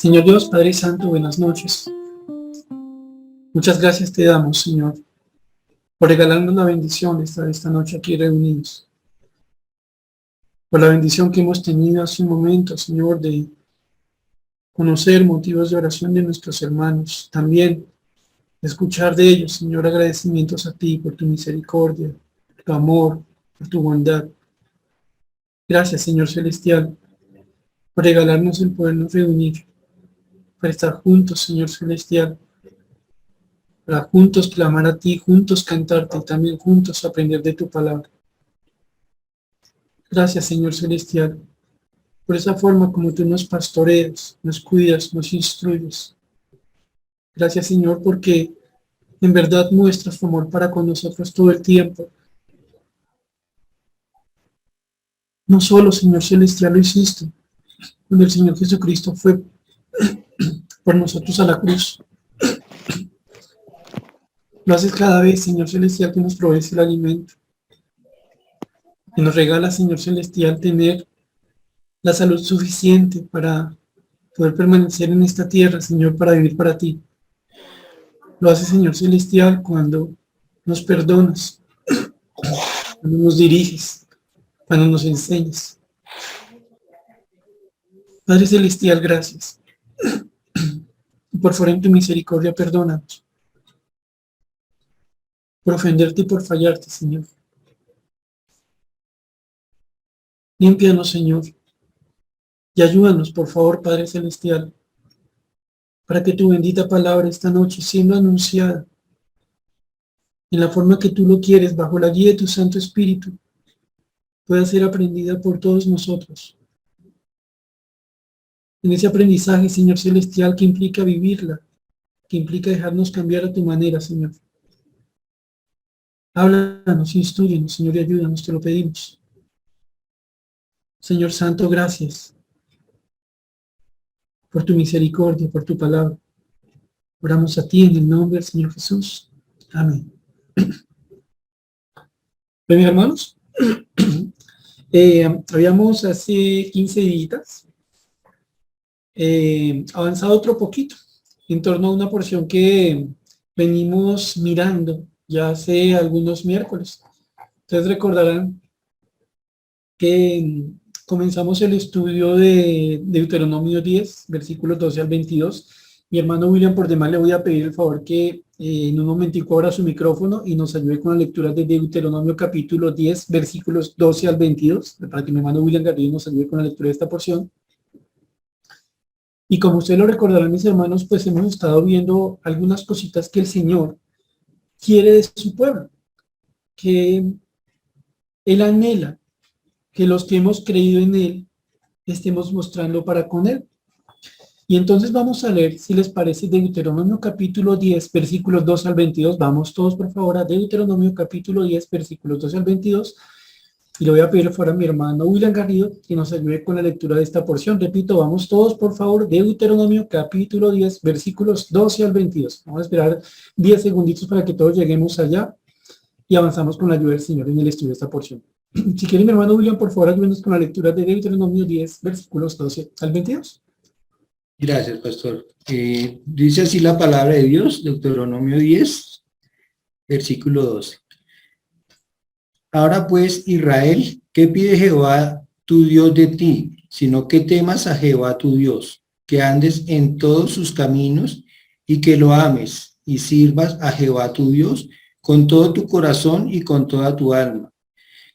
Señor Dios, Padre Santo, buenas noches. Muchas gracias te damos, Señor, por regalarnos la bendición de estar esta noche aquí reunidos. Por la bendición que hemos tenido hace un momento, Señor, de conocer motivos de oración de nuestros hermanos. También de escuchar de ellos, Señor, agradecimientos a ti por tu misericordia, por tu amor, por tu bondad. Gracias, Señor Celestial, por regalarnos el podernos reunir, para estar juntos, Señor Celestial, para juntos clamar a ti, juntos cantarte y también juntos aprender de tu palabra. Gracias, Señor Celestial, por esa forma como tú nos pastoreas, nos cuidas, nos instruyes. Gracias, Señor, porque en verdad muestras tu amor para con nosotros todo el tiempo. No solo, Señor Celestial, lo hiciste cuando el Señor Jesucristo fue por nosotros a la cruz. Lo haces cada vez, Señor Celestial, que nos provees el alimento. Y nos regala, Señor Celestial, tener la salud suficiente para poder permanecer en esta tierra, Señor, para vivir para ti. Lo haces, Señor Celestial, cuando nos perdonas, cuando nos diriges, cuando nos enseñas. Padre Celestial, gracias. Y por favor, en tu misericordia, perdónanos. Por ofenderte y por fallarte, Señor. Límpianos, Señor. Y ayúdanos, por favor, Padre Celestial, para que tu bendita palabra esta noche, siendo anunciada en la forma que tú lo quieres, bajo la guía de tu Santo Espíritu, pueda ser aprendida por todos nosotros. En ese aprendizaje, Señor Celestial, que implica vivirla, que implica dejarnos cambiar a tu manera, Señor. Háblanos, instrúyenos, Señor, y ayúdanos, te lo pedimos. Señor Santo, gracias por tu misericordia, por tu palabra. Oramos a ti en el nombre del Señor Jesús. Amén. Bien, hermanos, habíamos hace 15 días avanzado otro poquito en torno a una porción que venimos mirando ya hace algunos miércoles. Ustedes recordarán que comenzamos el estudio de Deuteronomio 10, versículos 12 al 22. Mi hermano William, por demás, le voy a pedir el favor que en un momentico abra su micrófono y nos ayude con la lectura de Deuteronomio capítulo 10, versículos 12 al 22, para que mi hermano William Garrido nos ayude con la lectura de esta porción. Y como ustedes lo recordarán, mis hermanos, pues hemos estado viendo algunas cositas que el Señor quiere de su pueblo, que Él anhela que los que hemos creído en Él estemos mostrando para con Él. Y entonces vamos a leer, si les parece, Deuteronomio capítulo 10, versículos 2 al 22. Vamos todos, por favor, a Deuteronomio capítulo 10, versículos 2 al 22. Y le voy a pedir fuera a mi hermano William Garrido que nos ayude con la lectura de esta porción. Repito, vamos todos, por favor, Deuteronomio capítulo 10, versículos 12 al 22. Vamos a esperar 10 segunditos para que todos lleguemos allá y avanzamos con la ayuda del Señor en el estudio de esta porción. Si quiere, mi hermano William, por favor, ayúdenos con la lectura de Deuteronomio 10, versículos 12 al 22. Gracias, pastor. Dice así la palabra de Dios, Deuteronomio 10, versículo 12. Ahora pues, Israel, ¿qué pide Jehová tu Dios de ti? Sino que temas a Jehová tu Dios, que andes en todos sus caminos y que lo ames y sirvas a Jehová tu Dios con todo tu corazón y con toda tu alma,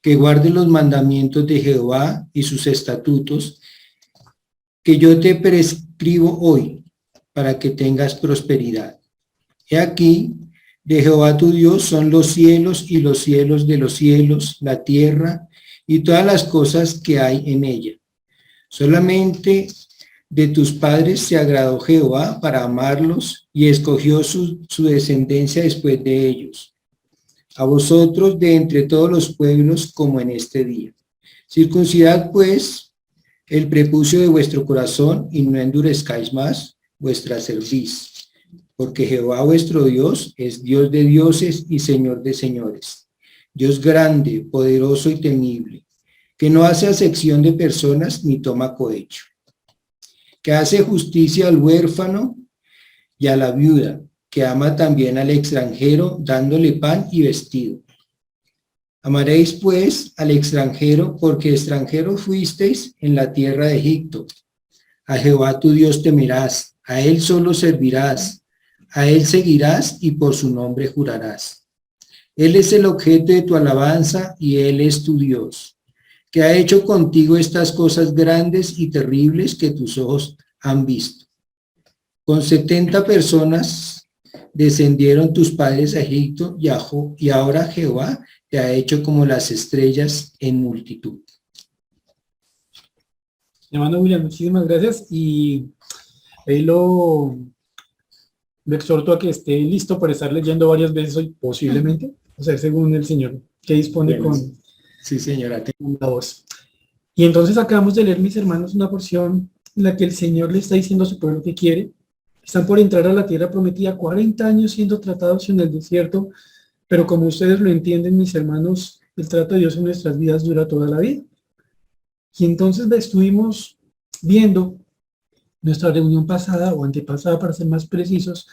que guardes los mandamientos de Jehová y sus estatutos, que yo te prescribo hoy, para que tengas prosperidad. He aquí, de Jehová tu Dios son los cielos y los cielos de los cielos, la tierra y todas las cosas que hay en ella. Solamente de tus padres se agradó Jehová para amarlos y escogió su descendencia después de ellos. A vosotros de entre todos los pueblos como en este día. Circuncidad pues el prepucio de vuestro corazón y no endurezcáis más vuestra cerviz. Porque Jehová vuestro Dios es Dios de dioses y Señor de señores, Dios grande, poderoso y temible, que no hace acepción de personas ni toma cohecho, que hace justicia al huérfano y a la viuda, que ama también al extranjero, dándole pan y vestido. Amaréis pues al extranjero, porque extranjeros fuisteis en la tierra de Egipto. A Jehová tu Dios temerás, a él solo servirás, a él seguirás y por su nombre jurarás. Él es el objeto de tu alabanza y él es tu Dios, que ha hecho contigo estas cosas grandes y terribles que tus ojos han visto. Con 70 personas descendieron tus padres a Egipto y ahora Jehová te ha hecho como las estrellas en multitud. Hermano William, muchísimas gracias y ahí lo exhorto a que esté listo para estar leyendo varias veces hoy, posiblemente, o sea, según el Señor, que dispone Bueno, con sí, señora. la voz. Y entonces acabamos de leer, mis hermanos, una porción en la que el Señor le está diciendo a su pueblo que quiere. Están por entrar a la tierra prometida, 40 años siendo tratados en el desierto, pero como ustedes lo entienden, mis hermanos, el trato de Dios en nuestras vidas dura toda la vida. Y entonces estuvimos viendo nuestra reunión pasada o antepasada, para ser más precisos,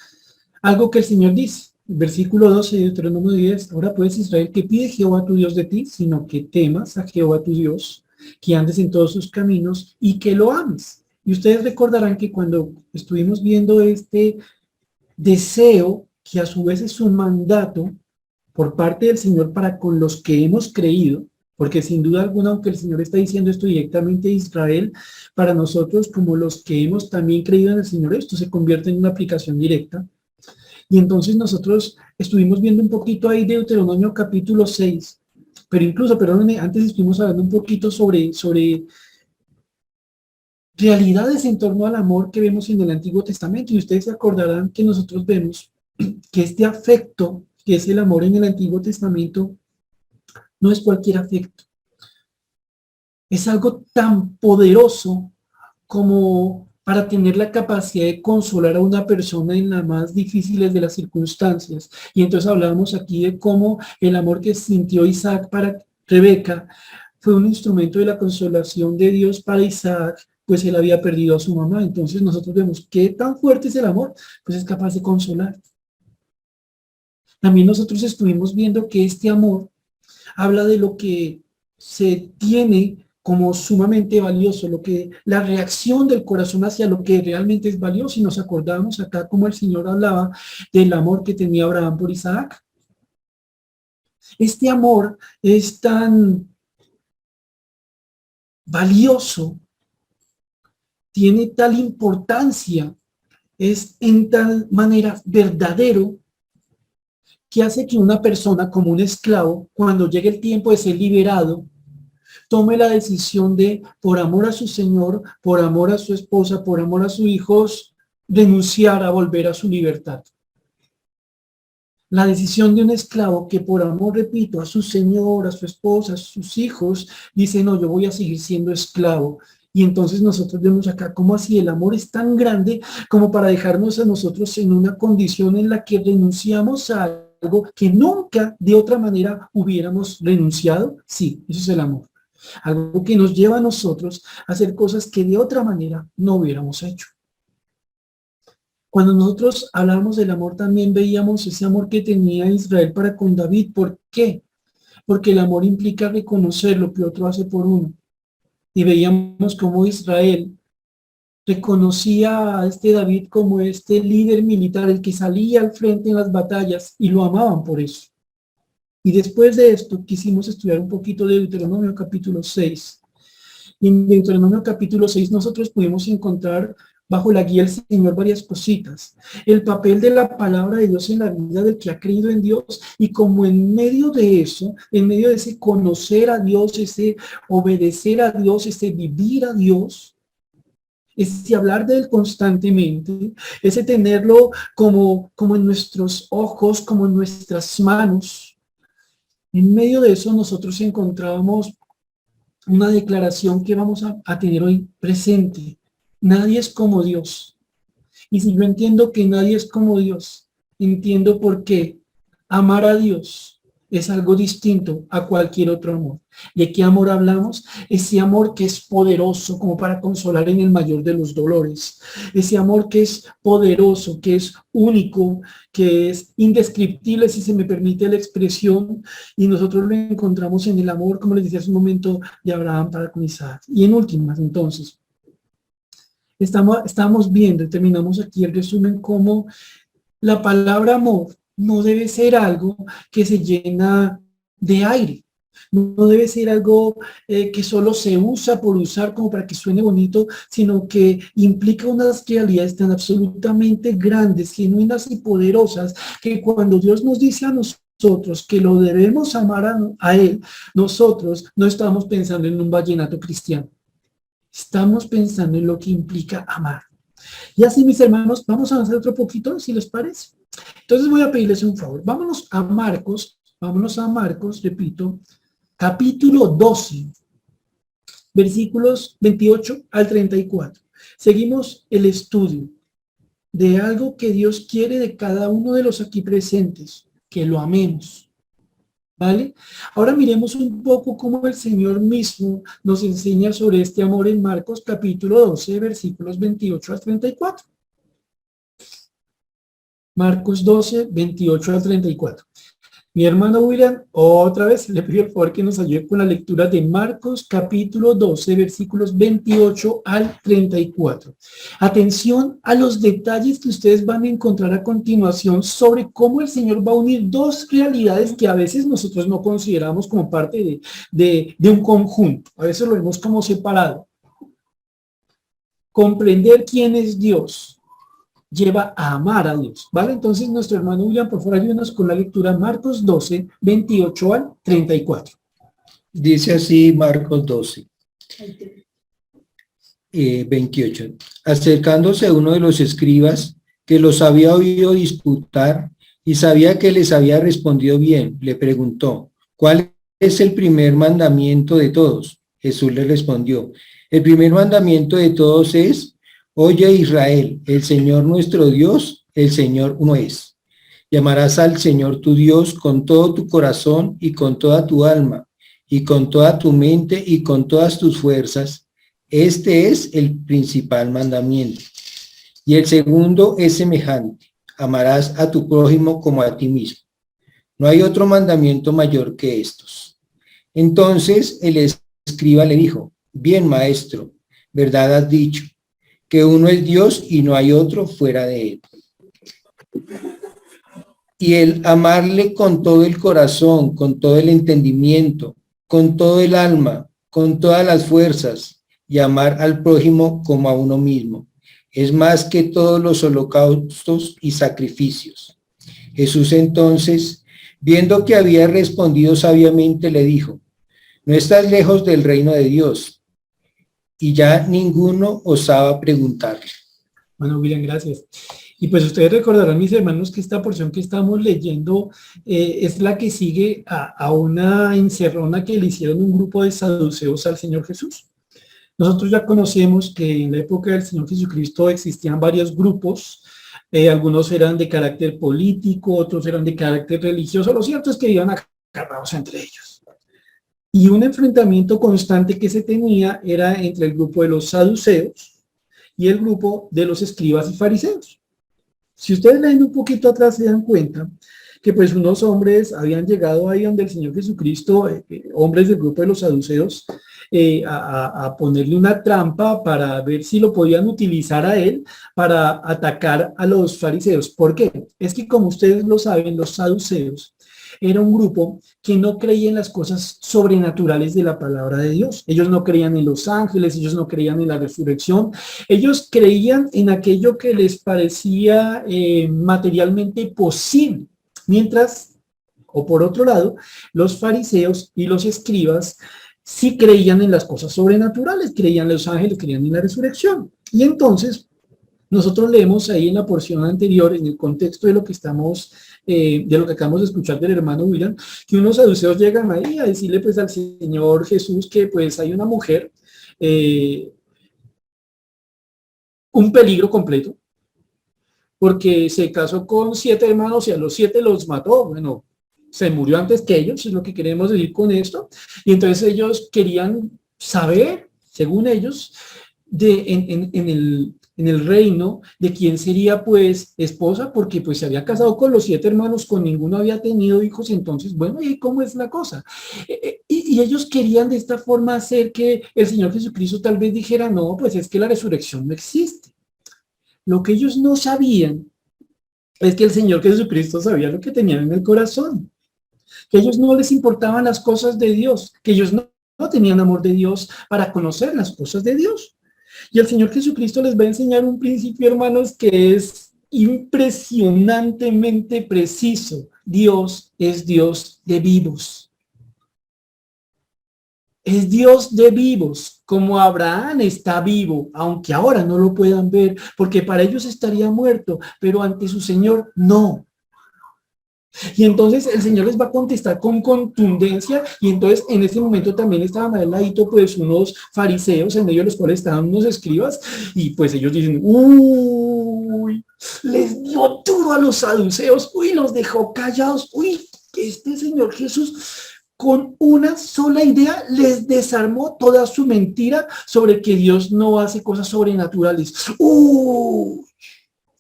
algo que el Señor dice. Versículo 12 de Deuteronomio 10, ahora pues Israel, ¿qué pide Jehová tu Dios de ti? Sino que temas a Jehová tu Dios, que andes en todos sus caminos y que lo ames. Y ustedes recordarán que cuando estuvimos viendo este deseo, que a su vez es un mandato por parte del Señor para con los que hemos creído, porque sin duda alguna, aunque el Señor está diciendo esto directamente a Israel, para nosotros como los que hemos también creído en el Señor, esto se convierte en una aplicación directa. Y entonces nosotros estuvimos viendo un poquito ahí de Deuteronomio capítulo 6, pero incluso, perdónenme, antes estuvimos hablando un poquito sobre realidades en torno al amor que vemos en el Antiguo Testamento. Y ustedes se acordarán que nosotros vemos que este afecto, que es el amor en el Antiguo Testamento, no es cualquier afecto. Es algo tan poderoso como para tener la capacidad de consolar a una persona en las más difíciles de las circunstancias. Y entonces hablábamos aquí de cómo el amor que sintió Isaac para Rebeca fue un instrumento de la consolación de Dios para Isaac, pues él había perdido a su mamá. Entonces nosotros vemos qué tan fuerte es el amor, pues es capaz de consolar. También nosotros estuvimos viendo que este amor habla de lo que se tiene como sumamente valioso, la reacción del corazón hacia lo que realmente es valioso. Y nos acordamos acá como el Señor hablaba del amor que tenía Abraham por Isaac. Este amor es tan valioso, tiene tal importancia, es en tal manera verdadero, que hace que una persona como un esclavo, cuando llegue el tiempo de ser liberado, tome la decisión de, por amor a su Señor, por amor a su esposa, por amor a sus hijos, renunciar a volver a su libertad. La decisión de un esclavo que por amor, repito, a su Señor, a su esposa, a sus hijos, dice, no, yo voy a seguir siendo esclavo. Y entonces nosotros vemos acá cómo así el amor es tan grande como para dejarnos a nosotros en una condición en la que renunciamos a algo que nunca de otra manera hubiéramos renunciado. Sí, eso es el amor. Algo que nos lleva a nosotros a hacer cosas que de otra manera no hubiéramos hecho. Cuando nosotros hablamos del amor, también veíamos ese amor que tenía Israel para con David. ¿Por qué? Porque el amor implica reconocer lo que otro hace por uno. Y veíamos cómo Israel reconocía a este David como este líder militar, el que salía al frente en las batallas, y lo amaban por eso. Y después de esto quisimos estudiar un poquito de Deuteronomio capítulo 6. Y en Deuteronomio capítulo 6 nosotros pudimos encontrar bajo la guía del Señor varias cositas. El papel de la palabra de Dios en la vida del que ha creído en Dios, y como en medio de eso, en medio de ese conocer a Dios, ese obedecer a Dios, ese vivir a Dios, ese hablar de Él constantemente, ese tenerlo como en nuestros ojos, como en nuestras manos. En medio de eso nosotros encontrábamos una declaración que vamos a tener hoy presente. Nadie es como Dios. Y si yo entiendo que nadie es como Dios, entiendo por qué amar a Dios es algo distinto a cualquier otro amor. ¿De qué amor hablamos? Ese amor que es poderoso como para consolar en el mayor de los dolores. Ese amor que es poderoso, que es único, que es indescriptible, si se me permite la expresión, y nosotros lo encontramos en el amor, como les decía hace un momento, de Abraham para con Isaac. Y en últimas, entonces, estamos viendo, y terminamos aquí el resumen, cómo la palabra amor no debe ser algo que se llena de aire. No debe ser algo que solo se usa por usar como para que suene bonito, sino que implica unas realidades tan absolutamente grandes, genuinas y poderosas, que cuando Dios nos dice a nosotros que lo debemos amar a Él, nosotros no estamos pensando en un vallenato cristiano. Estamos pensando en lo que implica amar. Y así, mis hermanos, vamos a avanzar otro poquito, si les parece. Entonces voy a pedirles un favor. Vámonos a Marcos, repito, capítulo 12, versículos 28 al 34. Seguimos el estudio de algo que Dios quiere de cada uno de los aquí presentes, que lo amemos. ¿Vale? Ahora miremos un poco cómo el Señor mismo nos enseña sobre este amor en Marcos capítulo 12, versículos 28 al 34. Marcos 12, 28 al 34. Mi hermano William, otra vez le pido el favor que nos ayude con la lectura de Marcos capítulo 12, versículos 28 al 34. Atención a los detalles que ustedes van a encontrar a continuación sobre cómo el Señor va a unir dos realidades que a veces nosotros no consideramos como parte de un conjunto. A veces lo vemos como separado. Comprender quién es Dios lleva a amar a Dios, ¿vale? Entonces, nuestro hermano William, por favor, ayúdanos con la lectura Marcos 12, 28 al 34. Dice así Marcos 12, 28. Acercándose a uno de los escribas que los había oído disputar y sabía que les había respondido bien, le preguntó, ¿cuál es el primer mandamiento de todos? Jesús le respondió, el primer mandamiento de todos es: Oye Israel, el Señor nuestro Dios, el Señor uno es. Llamarás al Señor tu Dios con todo tu corazón y con toda tu alma, y con toda tu mente y con todas tus fuerzas. Este es el principal mandamiento. Y el segundo es semejante: amarás a tu prójimo como a ti mismo. No hay otro mandamiento mayor que estos. Entonces el escriba le dijo, bien maestro, verdad has dicho, que uno es Dios y no hay otro fuera de él. Y el amarle con todo el corazón, con todo el entendimiento, con todo el alma, con todas las fuerzas, y amar al prójimo como a uno mismo, es más que todos los holocaustos y sacrificios. Jesús entonces, viendo que había respondido sabiamente, le dijo, no estás lejos del reino de Dios. Y ya ninguno osaba preguntarle. Bueno, William, gracias. Y pues ustedes recordarán, mis hermanos, que esta porción que estamos leyendo es la que sigue a una encerrona que le hicieron un grupo de saduceos al Señor Jesús. Nosotros ya conocemos que en la época del Señor Jesucristo existían varios grupos, algunos eran de carácter político, otros eran de carácter religioso. Lo cierto es que iban agarrados entre ellos. Y un enfrentamiento constante que se tenía era entre el grupo de los saduceos y el grupo de los escribas y fariseos. Si ustedes leen un poquito atrás se dan cuenta que pues unos hombres habían llegado ahí donde el Señor Jesucristo, hombres del grupo de los saduceos, a ponerle una trampa para ver si lo podían utilizar a él para atacar a los fariseos. ¿Por qué? Es que como ustedes lo saben, los saduceos era un grupo que no creía en las cosas sobrenaturales de la palabra de Dios. Ellos no creían en los ángeles, ellos no creían en la resurrección, ellos creían en aquello que les parecía materialmente posible. Mientras, o por otro lado, los fariseos y los escribas sí creían en las cosas sobrenaturales, creían en los ángeles, creían en la resurrección. Y entonces, nosotros leemos ahí en la porción anterior, en el contexto de lo que estamos, de lo que acabamos de escuchar del hermano William, que unos saduceos llegan ahí a decirle pues al Señor Jesús que pues hay una mujer, un peligro completo, porque se casó con 7 hermanos y a los 7 los mató. Bueno, se murió antes que ellos, es lo que queremos decir con esto, y entonces ellos querían saber, según ellos, en el reino, de quién sería pues esposa, porque pues se había casado con los 7 hermanos, con ninguno había tenido hijos, entonces, bueno, ¿y cómo es la cosa? Y ellos querían de esta forma hacer que el Señor Jesucristo tal vez dijera, no, pues es que la resurrección no existe. Lo que ellos no sabían es que el Señor Jesucristo sabía lo que tenían en el corazón, que a ellos no les importaban las cosas de Dios, que ellos no tenían amor de Dios para conocer las cosas de Dios. Y el Señor Jesucristo les va a enseñar un principio, hermanos, que es impresionantemente preciso. Dios es Dios de vivos. Es Dios de vivos, como Abraham está vivo, aunque ahora no lo puedan ver, porque para ellos estaría muerto, pero ante su Señor no. Y entonces el Señor les va a contestar con contundencia, y entonces en ese momento también estaban al ladito pues unos fariseos, en medio de los cuales estaban unos escribas, y pues ellos dicen, uy, les dio duro a los saduceos, uy, los dejó callados, uy, que este Señor Jesús con una sola idea les desarmó toda su mentira sobre que Dios no hace cosas sobrenaturales.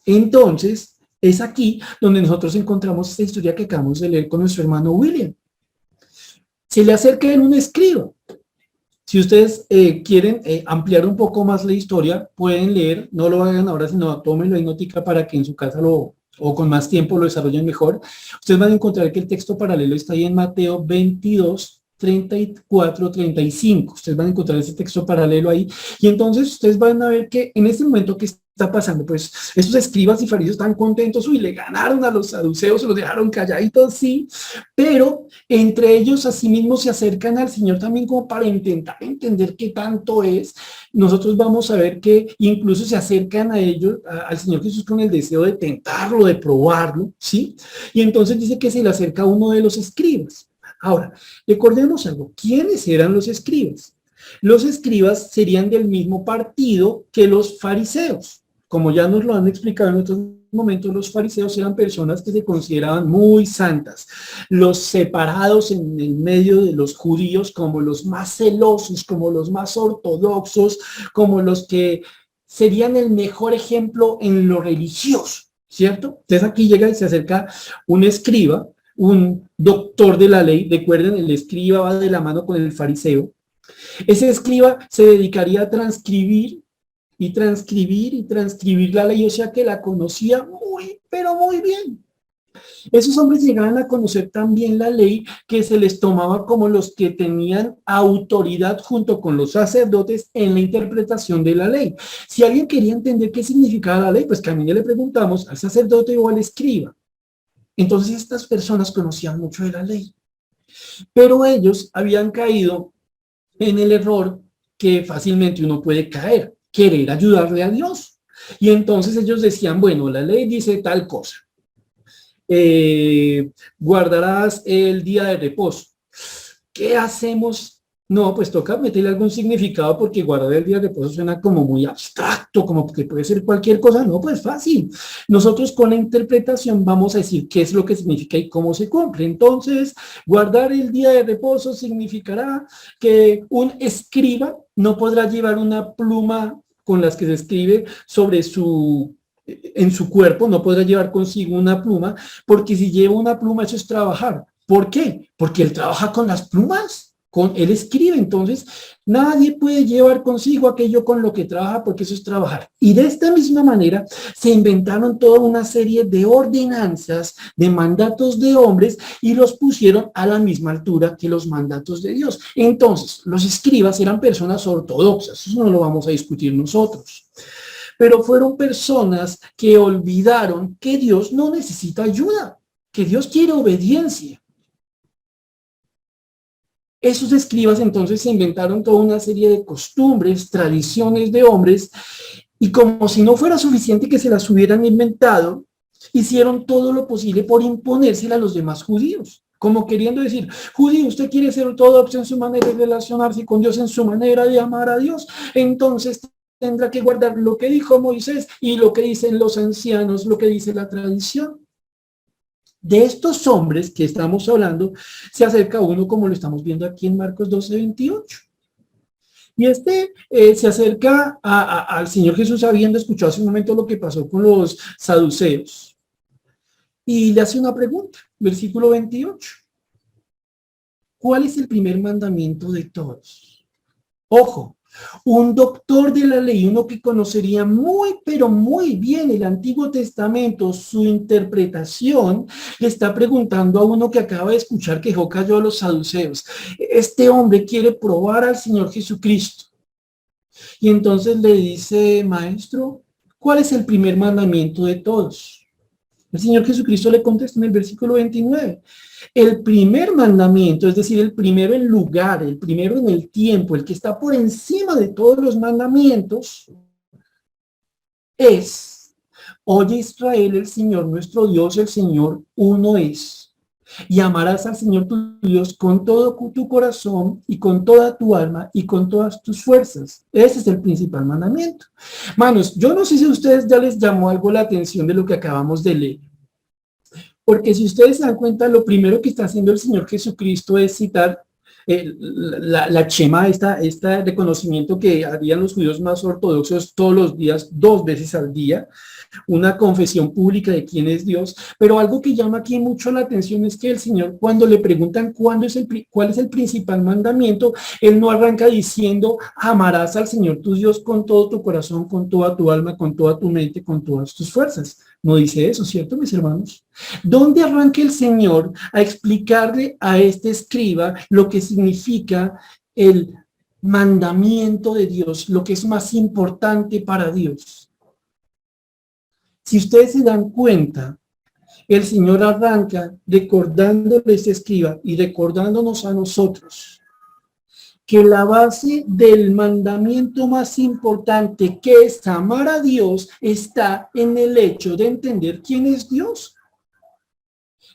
Entonces, es aquí donde nosotros encontramos esta historia que acabamos de leer con nuestro hermano William. Se le acerca a él un escriba. Si ustedes quieren ampliar un poco más la historia, pueden leer, no lo hagan ahora, sino tómenlo en notica para que en su casa o con más tiempo lo desarrollen mejor. Ustedes van a encontrar que el texto paralelo está ahí en Mateo 22, 34, 35. Ustedes van a encontrar ese texto paralelo ahí. Y entonces ustedes van a ver que en este momento que está pasando, pues estos escribas y fariseos están contentos, uy, le ganaron a los saduceos, los dejaron calladitos, sí, pero entre ellos asimismo se acercan al Señor también como para intentar entender qué tanto es. Nosotros vamos a ver que incluso se acercan a ellos, al Señor Jesús con el deseo de tentarlo, de probarlo, ¿sí? Y entonces dice que se le acerca uno de los escribas. Ahora, recordemos algo, ¿quiénes eran los escribas? Los escribas serían del mismo partido que los fariseos. Como ya nos lo han explicado en otros momentos, los fariseos eran personas que se consideraban muy santas, los separados en el medio de los judíos como los más celosos, como los más ortodoxos, como los que serían el mejor ejemplo en lo religioso, ¿cierto? Entonces aquí llega y se acerca un escriba, un doctor de la ley. Recuerden, el escriba va de la mano con el fariseo. Ese escriba se dedicaría a transcribir y transcribir y transcribir la ley, o sea que la conocía muy, pero muy bien. Esos hombres llegaban a conocer también la ley, que se les tomaba como los que tenían autoridad junto con los sacerdotes en la interpretación de la ley. Si alguien quería entender qué significaba la ley, pues que a mí le preguntamos al sacerdote o al escriba. Entonces estas personas conocían mucho de la ley, pero ellos habían caído en el error que fácilmente uno puede caer, querer ayudarle a Dios. Y entonces ellos decían, bueno, la ley dice tal cosa, guardarás el día de reposo. ¿Qué hacemos? No, pues toca meterle algún significado, porque guardar el día de reposo suena como muy abstracto, como que puede ser cualquier cosa. No, pues fácil. Nosotros con la interpretación vamos a decir qué es lo que significa y cómo se cumple. Entonces, guardar el día de reposo significará que un escriba no podrá llevar una pluma con las que se escribe en su cuerpo, no podrá llevar consigo una pluma, porque si lleva una pluma eso es trabajar. ¿Por qué? Porque él trabaja con las plumas. Él escribe, entonces nadie puede llevar consigo aquello con lo que trabaja, porque eso es trabajar. Y de esta misma manera se inventaron toda una serie de ordenanzas, de mandatos de hombres, y los pusieron a la misma altura que los mandatos de Dios. Entonces, los escribas eran personas ortodoxas, eso no lo vamos a discutir nosotros, pero fueron personas que olvidaron que Dios no necesita ayuda, que Dios quiere obediencia. Esos escribas entonces se inventaron toda una serie de costumbres, tradiciones de hombres, y como si no fuera suficiente que se las hubieran inventado, hicieron todo lo posible por imponérsela a los demás judíos, como queriendo decir, judío, usted quiere ser ortodoxo en su manera de relacionarse con Dios, en su manera de amar a Dios, entonces tendrá que guardar lo que dijo Moisés y lo que dicen los ancianos, lo que dice la tradición. De estos hombres que estamos hablando, se acerca uno como lo estamos viendo aquí en Marcos 12:28. Y se acerca al Señor Jesús habiendo escuchado hace un momento lo que pasó con los saduceos. Y le hace una pregunta, versículo 28. ¿Cuál es el primer mandamiento de todos? Ojo, un doctor de la ley, uno que conocería muy, pero muy bien el Antiguo Testamento, su interpretación, le está preguntando a uno que acaba de escuchar que Jehová cayó a los saduceos. Este hombre quiere probar al Señor Jesucristo. Y entonces le dice, maestro, ¿cuál es el primer mandamiento de todos? El Señor Jesucristo le contesta en el versículo 29. El primer mandamiento, es decir, el primero en lugar, el primero en el tiempo, el que está por encima de todos los mandamientos, es, oye Israel, el Señor nuestro Dios, el Señor uno es. Y amarás al Señor tu Dios con todo tu corazón y con toda tu alma y con todas tus fuerzas. Ese es el principal mandamiento. Manos, yo no sé si a ustedes ya les llamó algo la atención de lo que acabamos de leer. Porque si ustedes se dan cuenta, lo primero que está haciendo el Señor Jesucristo es citar la Shema, este reconocimiento que harían los judíos más ortodoxos todos los días, 2 veces al día, una confesión pública de quién es Dios. Pero algo que llama aquí mucho la atención es que el Señor, cuando le preguntan cuál es el principal mandamiento, Él no arranca diciendo, amarás al Señor tu Dios con todo tu corazón, con toda tu alma, con toda tu mente, con todas tus fuerzas. No dice eso, ¿cierto, mis hermanos? ¿Dónde arranca el Señor a explicarle a este escriba lo que significa el mandamiento de Dios, lo que es más importante para Dios? Si ustedes se dan cuenta, el Señor arranca recordándole a este escriba y recordándonos a nosotros que la base del mandamiento más importante, que es amar a Dios, está en el hecho de entender quién es Dios.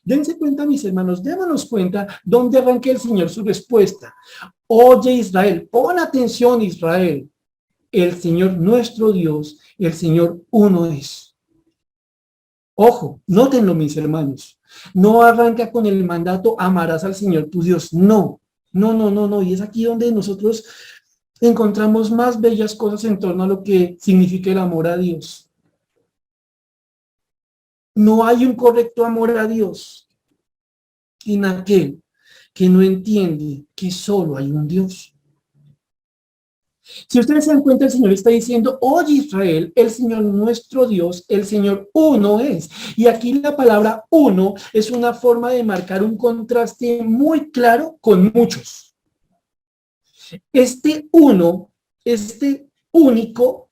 Dense cuenta, mis hermanos, démonos cuenta dónde arranca el Señor su respuesta. Oye Israel, pon atención Israel, el Señor nuestro Dios, el Señor uno es. Ojo, nótenlo, mis hermanos, no arranca con el mandato amarás al Señor tu Dios, no. Y es aquí donde nosotros encontramos más bellas cosas en torno a lo que significa el amor a Dios. No hay un correcto amor a Dios en aquel que no entiende que solo hay un Dios. Si ustedes se dan cuenta, el Señor está diciendo, oye Israel, el Señor nuestro Dios, el Señor uno es. Y aquí la palabra uno es una forma de marcar un contraste muy claro con muchos. Este uno, este único,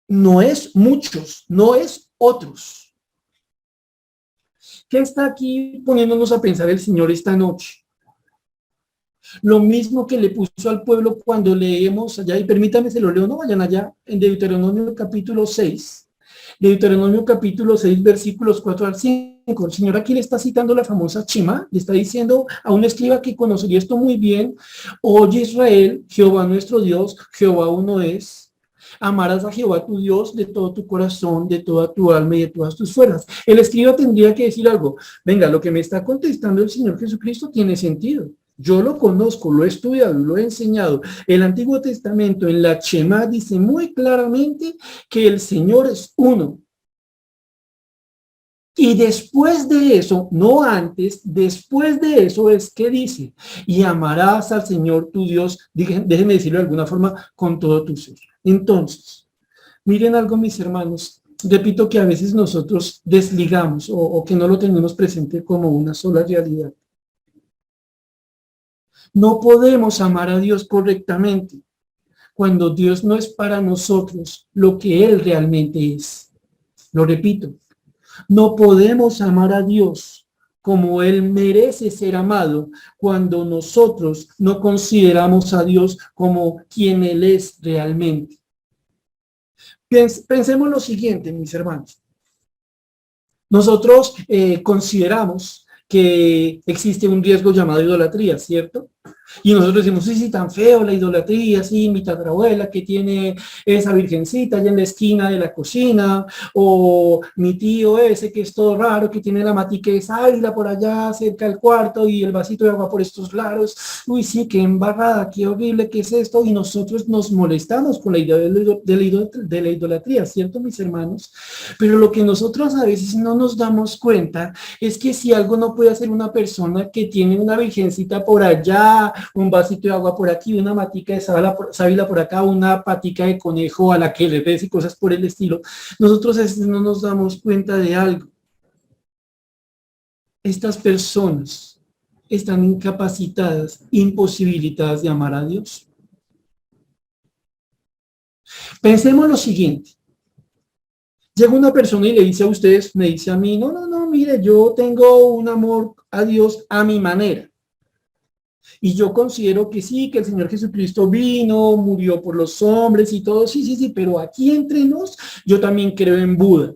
no es muchos, no es otros. ¿Qué está aquí poniéndonos a pensar el Señor esta noche? Lo mismo que le puso al pueblo cuando leemos allá, y permítanme se lo leo, no vayan allá, en Deuteronomio capítulo 6, Deuteronomio capítulo 6, versículos 4 al 5. El Señor aquí le está citando la famosa Shema, le está diciendo a un escriba que conocería esto muy bien, oye Israel, Jehová nuestro Dios, Jehová uno es. Amarás a Jehová tu Dios de todo tu corazón, de toda tu alma y de todas tus fuerzas. El escriba tendría que decir algo. Venga, lo que me está contestando el Señor Jesucristo tiene sentido. Yo lo conozco, lo he estudiado, lo he enseñado. El Antiguo Testamento en la Shema dice muy claramente que el Señor es uno. Y después de eso, no antes, después de eso es que dice, y amarás al Señor tu Dios, déjenme decirlo de alguna forma, con todo tu ser. Entonces, miren algo, mis hermanos, repito que a veces nosotros desligamos o que no lo tenemos presente como una sola realidad. No podemos amar a Dios correctamente cuando Dios no es para nosotros lo que Él realmente es. Lo repito, no podemos amar a Dios como Él merece ser amado cuando nosotros no consideramos a Dios como quien Él es realmente. Pensemos lo siguiente, mis hermanos. Nosotros consideramos que existe un riesgo llamado idolatría, ¿cierto? Y nosotros decimos, sí, sí, tan feo la idolatría, sí, mi tatarabuela que tiene esa virgencita allá en la esquina de la cocina, o mi tío ese que es todo raro, que tiene la matica de esa águila por allá cerca del cuarto y el vasito de agua por estos lados. Uy, sí, qué embarrada, qué horrible, qué es esto. Y nosotros nos molestamos con la idea de la idolatría, ¿cierto, mis hermanos? Pero lo que nosotros a veces no nos damos cuenta es que si algo no puede hacer una persona que tiene una virgencita por allá, un vasito de agua por aquí, una matica de sábila por acá, una patica de conejo a la que le ves y cosas por el estilo, nosotros no nos damos cuenta de algo. Estas personas están incapacitadas, imposibilitadas de amar a Dios. Pensemos lo siguiente. Llega una persona y le dice a ustedes, me dice a mí, no, no, no, mire, yo tengo un amor a Dios a mi manera. Y yo considero que sí, que el Señor Jesucristo vino, murió por los hombres y todo, sí, sí, sí, pero aquí entre nos, yo también creo en Buda,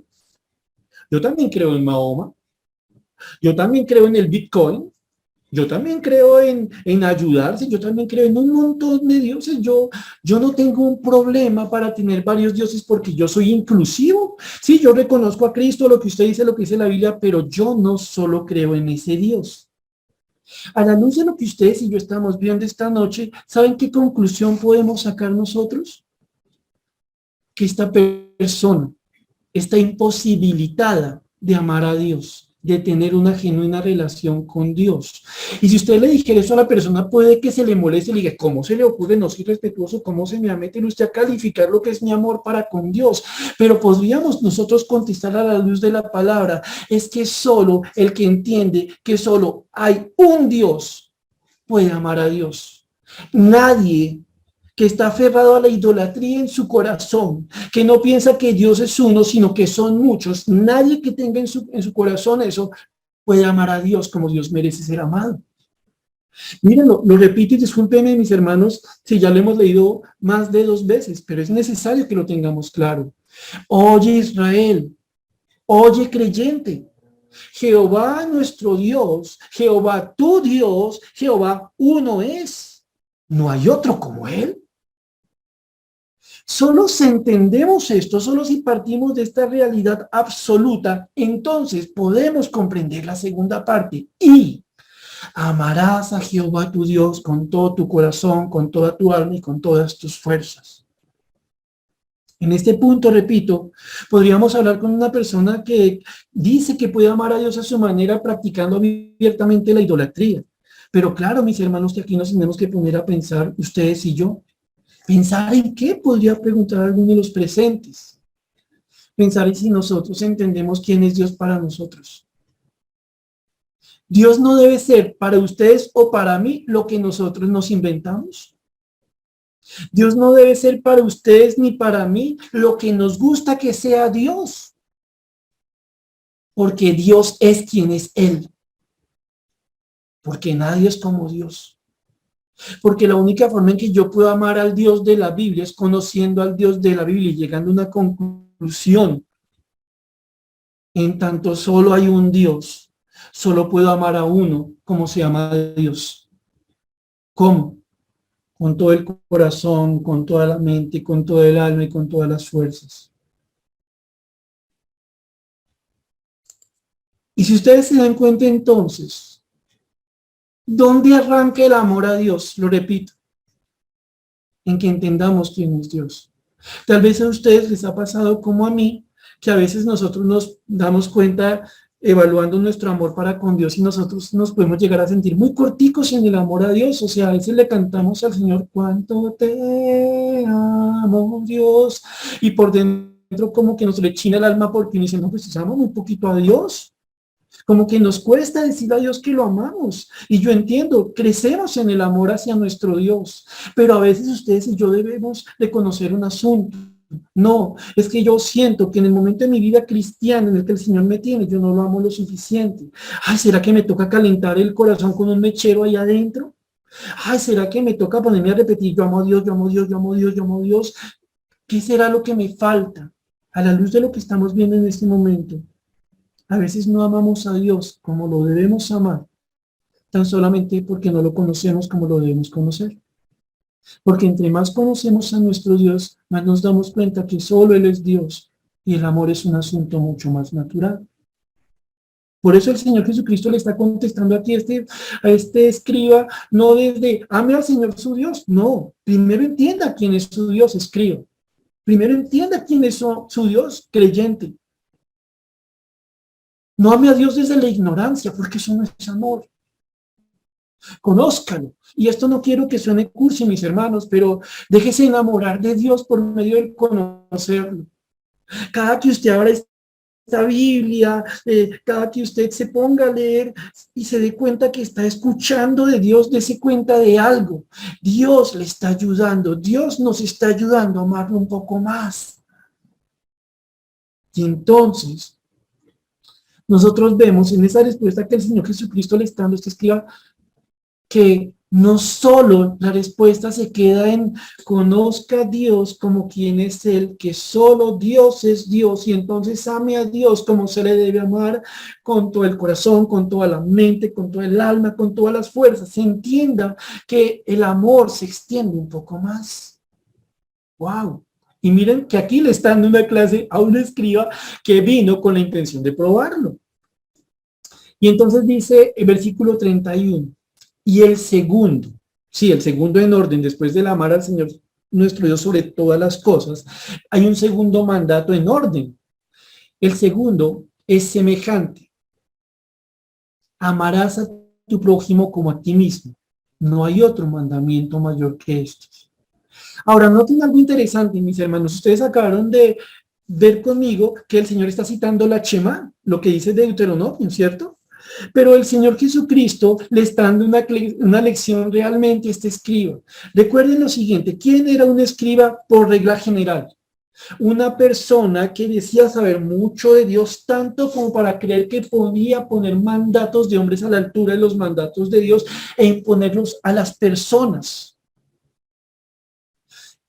yo también creo en Mahoma, yo también creo en el Bitcoin, yo también creo en ayudarse, yo también creo en un montón de dioses, yo no tengo un problema para tener varios dioses porque yo soy inclusivo. Sí, yo reconozco a Cristo, lo que usted dice, lo que dice la Biblia, pero yo no solo creo en ese Dios. A la luz de lo que ustedes y yo estamos viendo esta noche, ¿saben qué conclusión podemos sacar nosotros? Que esta persona está imposibilitada de amar a Dios, de tener una genuina relación con Dios. Y si usted le dijera eso a la persona, puede que se le moleste y le diga, ¿cómo se le ocurre no ser respetuoso? ¿Cómo se me va a meter usted a calificar lo que es mi amor para con Dios? Pero podríamos nosotros contestar a la luz de la palabra, es que solo el que entiende que solo hay un Dios puede amar a Dios. Nadie que está aferrado a la idolatría en su corazón, que no piensa que Dios es uno, sino que son muchos, nadie que tenga en su corazón eso puede amar a Dios como Dios merece ser amado. Miren, lo repito y discúlpenme, mis hermanos, si ya lo hemos leído más de 2 veces, pero es necesario que lo tengamos claro. Oye Israel, oye creyente, Jehová nuestro Dios, Jehová tu Dios, Jehová uno es. No hay otro como él. Solo si entendemos esto, solo si partimos de esta realidad absoluta, entonces podemos comprender la segunda parte. Y amarás a Jehová tu Dios con todo tu corazón, con toda tu alma y con todas tus fuerzas. En este punto, repito, podríamos hablar con una persona que dice que puede amar a Dios a su manera practicando abiertamente la idolatría. Pero claro, mis hermanos, que aquí nos tenemos que poner a pensar, ustedes y yo, pensar en qué podría preguntar alguno de los presentes. Pensar en si nosotros entendemos quién es Dios para nosotros. Dios no debe ser para ustedes o para mí lo que nosotros nos inventamos. Dios no debe ser para ustedes ni para mí lo que nos gusta que sea Dios. Porque Dios es quien es Él. Porque nadie es como Dios. Porque la única forma en que yo puedo amar al Dios de la Biblia es conociendo al Dios de la Biblia y llegando a una conclusión. En tanto solo hay un Dios, solo puedo amar a uno como se ama a Dios. ¿Cómo? Con todo el corazón, con toda la mente, con todo el alma y con todas las fuerzas. Y si ustedes se dan cuenta entonces, ¿dónde arranca el amor a Dios? Lo repito, en que entendamos quién es Dios. Tal vez a ustedes les ha pasado como a mí, que a veces nosotros nos damos cuenta evaluando nuestro amor para con Dios y nosotros nos podemos llegar a sentir muy corticos en el amor a Dios. O sea, a veces le cantamos al Señor, cuánto te amo Dios, y por dentro como que nos le china el alma porque dicen, no, pues amamos muy poquito a Dios. Como que nos cuesta decir a Dios que lo amamos. Y yo entiendo, crecemos en el amor hacia nuestro Dios, pero a veces ustedes y yo debemos de conocer un asunto. No, es que yo siento que en el momento de mi vida cristiana en el que el Señor me tiene, yo no lo amo lo suficiente. Ay, ¿será que me toca calentar el corazón con un mechero ahí adentro? Ay, ¿será que me toca ponerme a repetir, yo amo a Dios, yo amo a Dios, yo amo a Dios, yo amo a Dios? ¿Qué será lo que me falta? A la luz de lo que estamos viendo en este momento, a veces no amamos a Dios como lo debemos amar, tan solamente porque no lo conocemos como lo debemos conocer. Porque entre más conocemos a nuestro Dios, más nos damos cuenta que solo Él es Dios y el amor es un asunto mucho más natural. Por eso el Señor Jesucristo le está contestando aquí a este escriba, no desde ame al Señor su Dios, no, primero entienda quién es su Dios, escriba. Primero entienda quién es su Dios, creyente. No ame a Dios desde la ignorancia, porque eso no es amor. Conózcalo. Y esto no quiero que suene cursi, mis hermanos, pero déjese enamorar de Dios por medio de conocerlo. Cada que usted abra esta Biblia, cada que usted se ponga a leer y se dé cuenta que está escuchando de Dios, dése cuenta de algo. Dios le está ayudando, Dios nos está ayudando a amarlo un poco más. Y entonces, nosotros vemos en esa respuesta que el Señor Jesucristo le está dando a este escriba, que no solo la respuesta se queda en conozca a Dios como quien es Él, que solo Dios es Dios, y entonces ame a Dios como se le debe amar, con todo el corazón, con toda la mente, con todo el alma, con todas las fuerzas. Se entienda que el amor se extiende un poco más. ¡Wow! Y miren que aquí le están dando una clase a un escriba que vino con la intención de probarlo. Y entonces dice el versículo 31. Y el segundo, sí, el segundo en orden, después del amar al Señor nuestro Dios sobre todas las cosas, hay un segundo mandato en orden. El segundo es semejante. Amarás a tu prójimo como a ti mismo. No hay otro mandamiento mayor que estos. Ahora, noten algo interesante, mis hermanos. Ustedes acabaron de ver conmigo que el Señor está citando la Shema, lo que dice Deuteronomio, ¿cierto? Pero el Señor Jesucristo le está dando una lección realmente a este escriba. Recuerden lo siguiente, ¿quién era un escriba por regla general? Una persona que decía saber mucho de Dios, tanto como para creer que podía poner mandatos de hombres a la altura de los mandatos de Dios e imponerlos a las personas.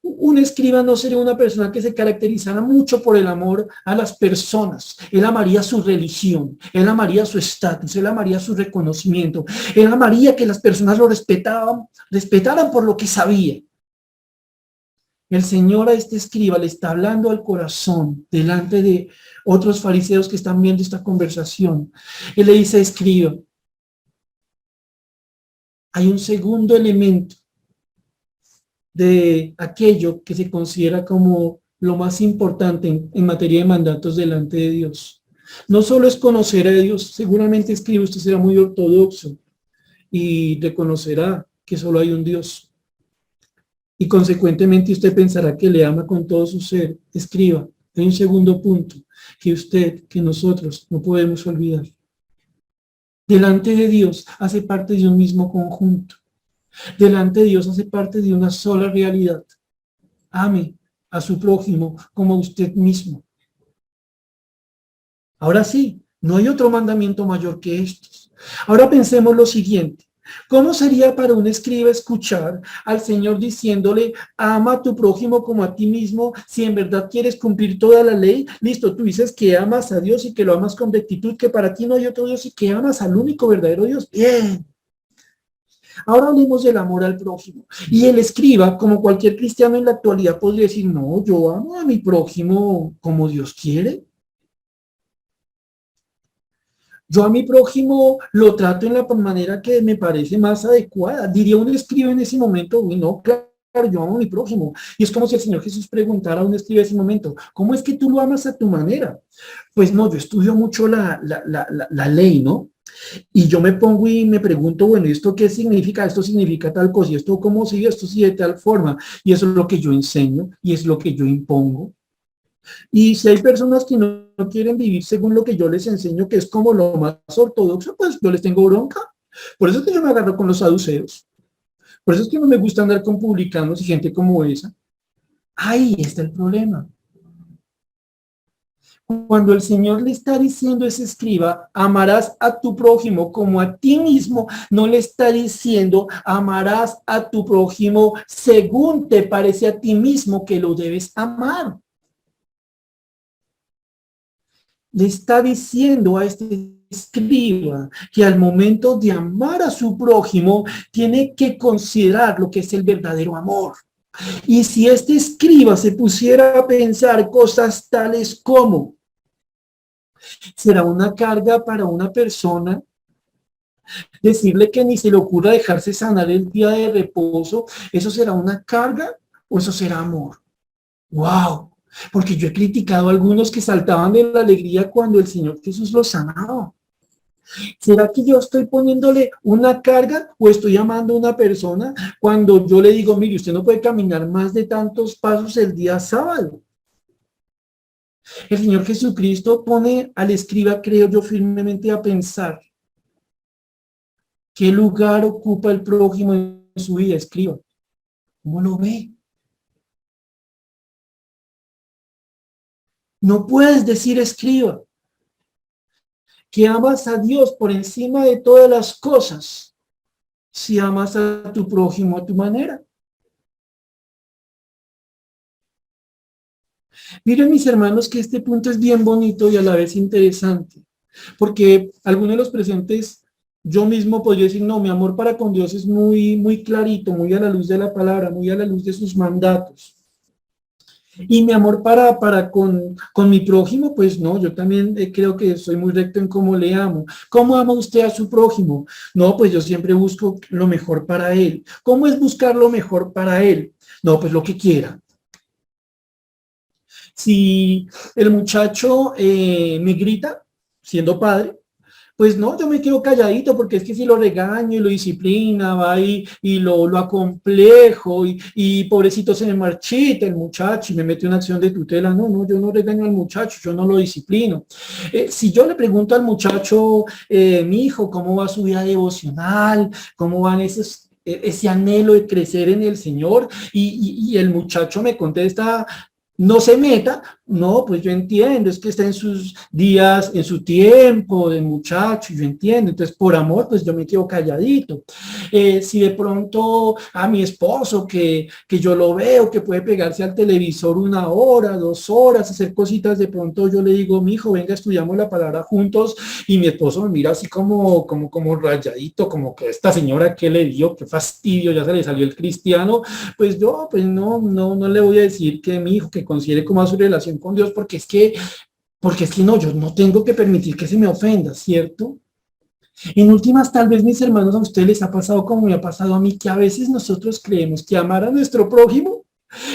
Un escriba no sería una persona que se caracterizara mucho por el amor a las personas. Él amaría su religión, él amaría su estatus, él amaría su reconocimiento, él amaría que las personas lo respetaran por lo que sabía. El Señor a este escriba le está hablando al corazón delante de otros fariseos que están viendo esta conversación. Él le dice, escriba, hay un segundo elemento de aquello que se considera como lo más importante en materia de mandatos delante de Dios. No solo es conocer a Dios, seguramente escribe, usted será muy ortodoxo y reconocerá que solo hay un Dios. Y consecuentemente usted pensará que le ama con todo su ser. Escriba, hay un segundo punto que usted, que nosotros no podemos olvidar. Delante de Dios hace parte de un mismo conjunto. Delante de Dios hace parte de una sola realidad. Ame a su prójimo como a usted mismo. Ahora sí, no hay otro mandamiento mayor que estos. Ahora pensemos lo siguiente. ¿Cómo sería para un escriba escuchar al Señor diciéndole, ama a tu prójimo como a ti mismo, si en verdad quieres cumplir toda la ley? Listo, tú dices que amas a Dios y que lo amas con rectitud, que para ti no hay otro Dios y que amas al único verdadero Dios. Bien. Ahora hablemos del amor al prójimo. Y el escriba, como cualquier cristiano en la actualidad, podría decir, no, yo amo a mi prójimo como Dios quiere. Yo a mi prójimo lo trato en la manera que me parece más adecuada. Diría un escriba en ese momento, uy, no, claro, yo amo a mi prójimo. Y es como si el Señor Jesús preguntara a un escriba en ese momento, ¿cómo es que tú lo amas a tu manera? Pues no, yo estudio mucho la ley, ¿no? Y yo me pongo y me pregunto, bueno, ¿esto qué significa? Esto significa tal cosa, y esto cómo sigue, esto sigue de tal forma. Y eso es lo que yo enseño y es lo que yo impongo. Y si hay personas que no quieren vivir según lo que yo les enseño, que es como lo más ortodoxo, pues yo les tengo bronca. Por eso es que yo me agarro con los saduceos. Por eso es que no me gusta andar con publicanos y gente como esa. Ahí está el problema. Cuando el Señor le está diciendo a ese escriba, amarás a tu prójimo como a ti mismo, no le está diciendo, amarás a tu prójimo según te parece a ti mismo que lo debes amar. Le está diciendo a este escriba que al momento de amar a su prójimo tiene que considerar lo que es el verdadero amor. Y si este escriba se pusiera a pensar cosas tales como, será una carga para una persona decirle que ni se le ocurra dejarse sanar el día de reposo, ¿eso será una carga o eso será amor? ¡Wow! Porque yo he criticado a algunos que saltaban de la alegría cuando el Señor Jesús los sanaba. ¿Será que yo estoy poniéndole una carga o estoy amando a una persona cuando yo le digo, mire, usted no puede caminar más de tantos pasos el día sábado? El Señor Jesucristo pone al escriba, creo yo firmemente, a pensar qué lugar ocupa el prójimo en su vida, escriba. ¿Cómo lo ve? No puedes decir, escriba, que amas a Dios por encima de todas las cosas si amas a tu prójimo a tu manera. Miren, mis hermanos, que este punto es bien bonito y a la vez interesante, porque algunos de los presentes, yo mismo podría decir, no, mi amor para con Dios es muy, muy clarito, muy a la luz de la palabra, muy a la luz de sus mandatos. Y mi amor para con mi prójimo, pues no, yo también creo que soy muy recto en cómo le amo. ¿Cómo ama usted a su prójimo? No, pues yo siempre busco lo mejor para él. ¿Cómo es buscar lo mejor para él? No, pues lo que quiera. Si el muchacho me grita, siendo padre, pues no, yo me quedo calladito porque es que si lo regaño y lo disciplina, va y lo acomplejo y pobrecito se me marchita el muchacho y me mete una acción de tutela. No, no, yo no regaño al muchacho, yo no lo disciplino. Si yo le pregunto al muchacho, mi hijo, ¿cómo va su vida devocional? ¿Cómo van ese anhelo de crecer en el Señor? Y el muchacho me contesta, no se meta, no, pues yo entiendo, es que está en sus días, en su tiempo de muchacho, yo entiendo, entonces por amor, pues yo me quedo calladito. Si de pronto a mi esposo, que yo lo veo, que puede pegarse al televisor 1 hora, 2 horas, hacer cositas, de pronto yo le digo, mi hijo, venga, estudiamos la palabra juntos, y mi esposo me mira así como rayadito, como que esta señora, ¿qué le dio? Qué fastidio, ya se le salió el cristiano. Pues yo, pues no le voy a decir que mi hijo, que considere cómo va su relación con Dios, porque es que no, yo no tengo que permitir que se me ofenda, ¿cierto? En últimas, tal vez mis hermanos, a ustedes les ha pasado como me ha pasado a mí, que a veces nosotros creemos que amar a nuestro prójimo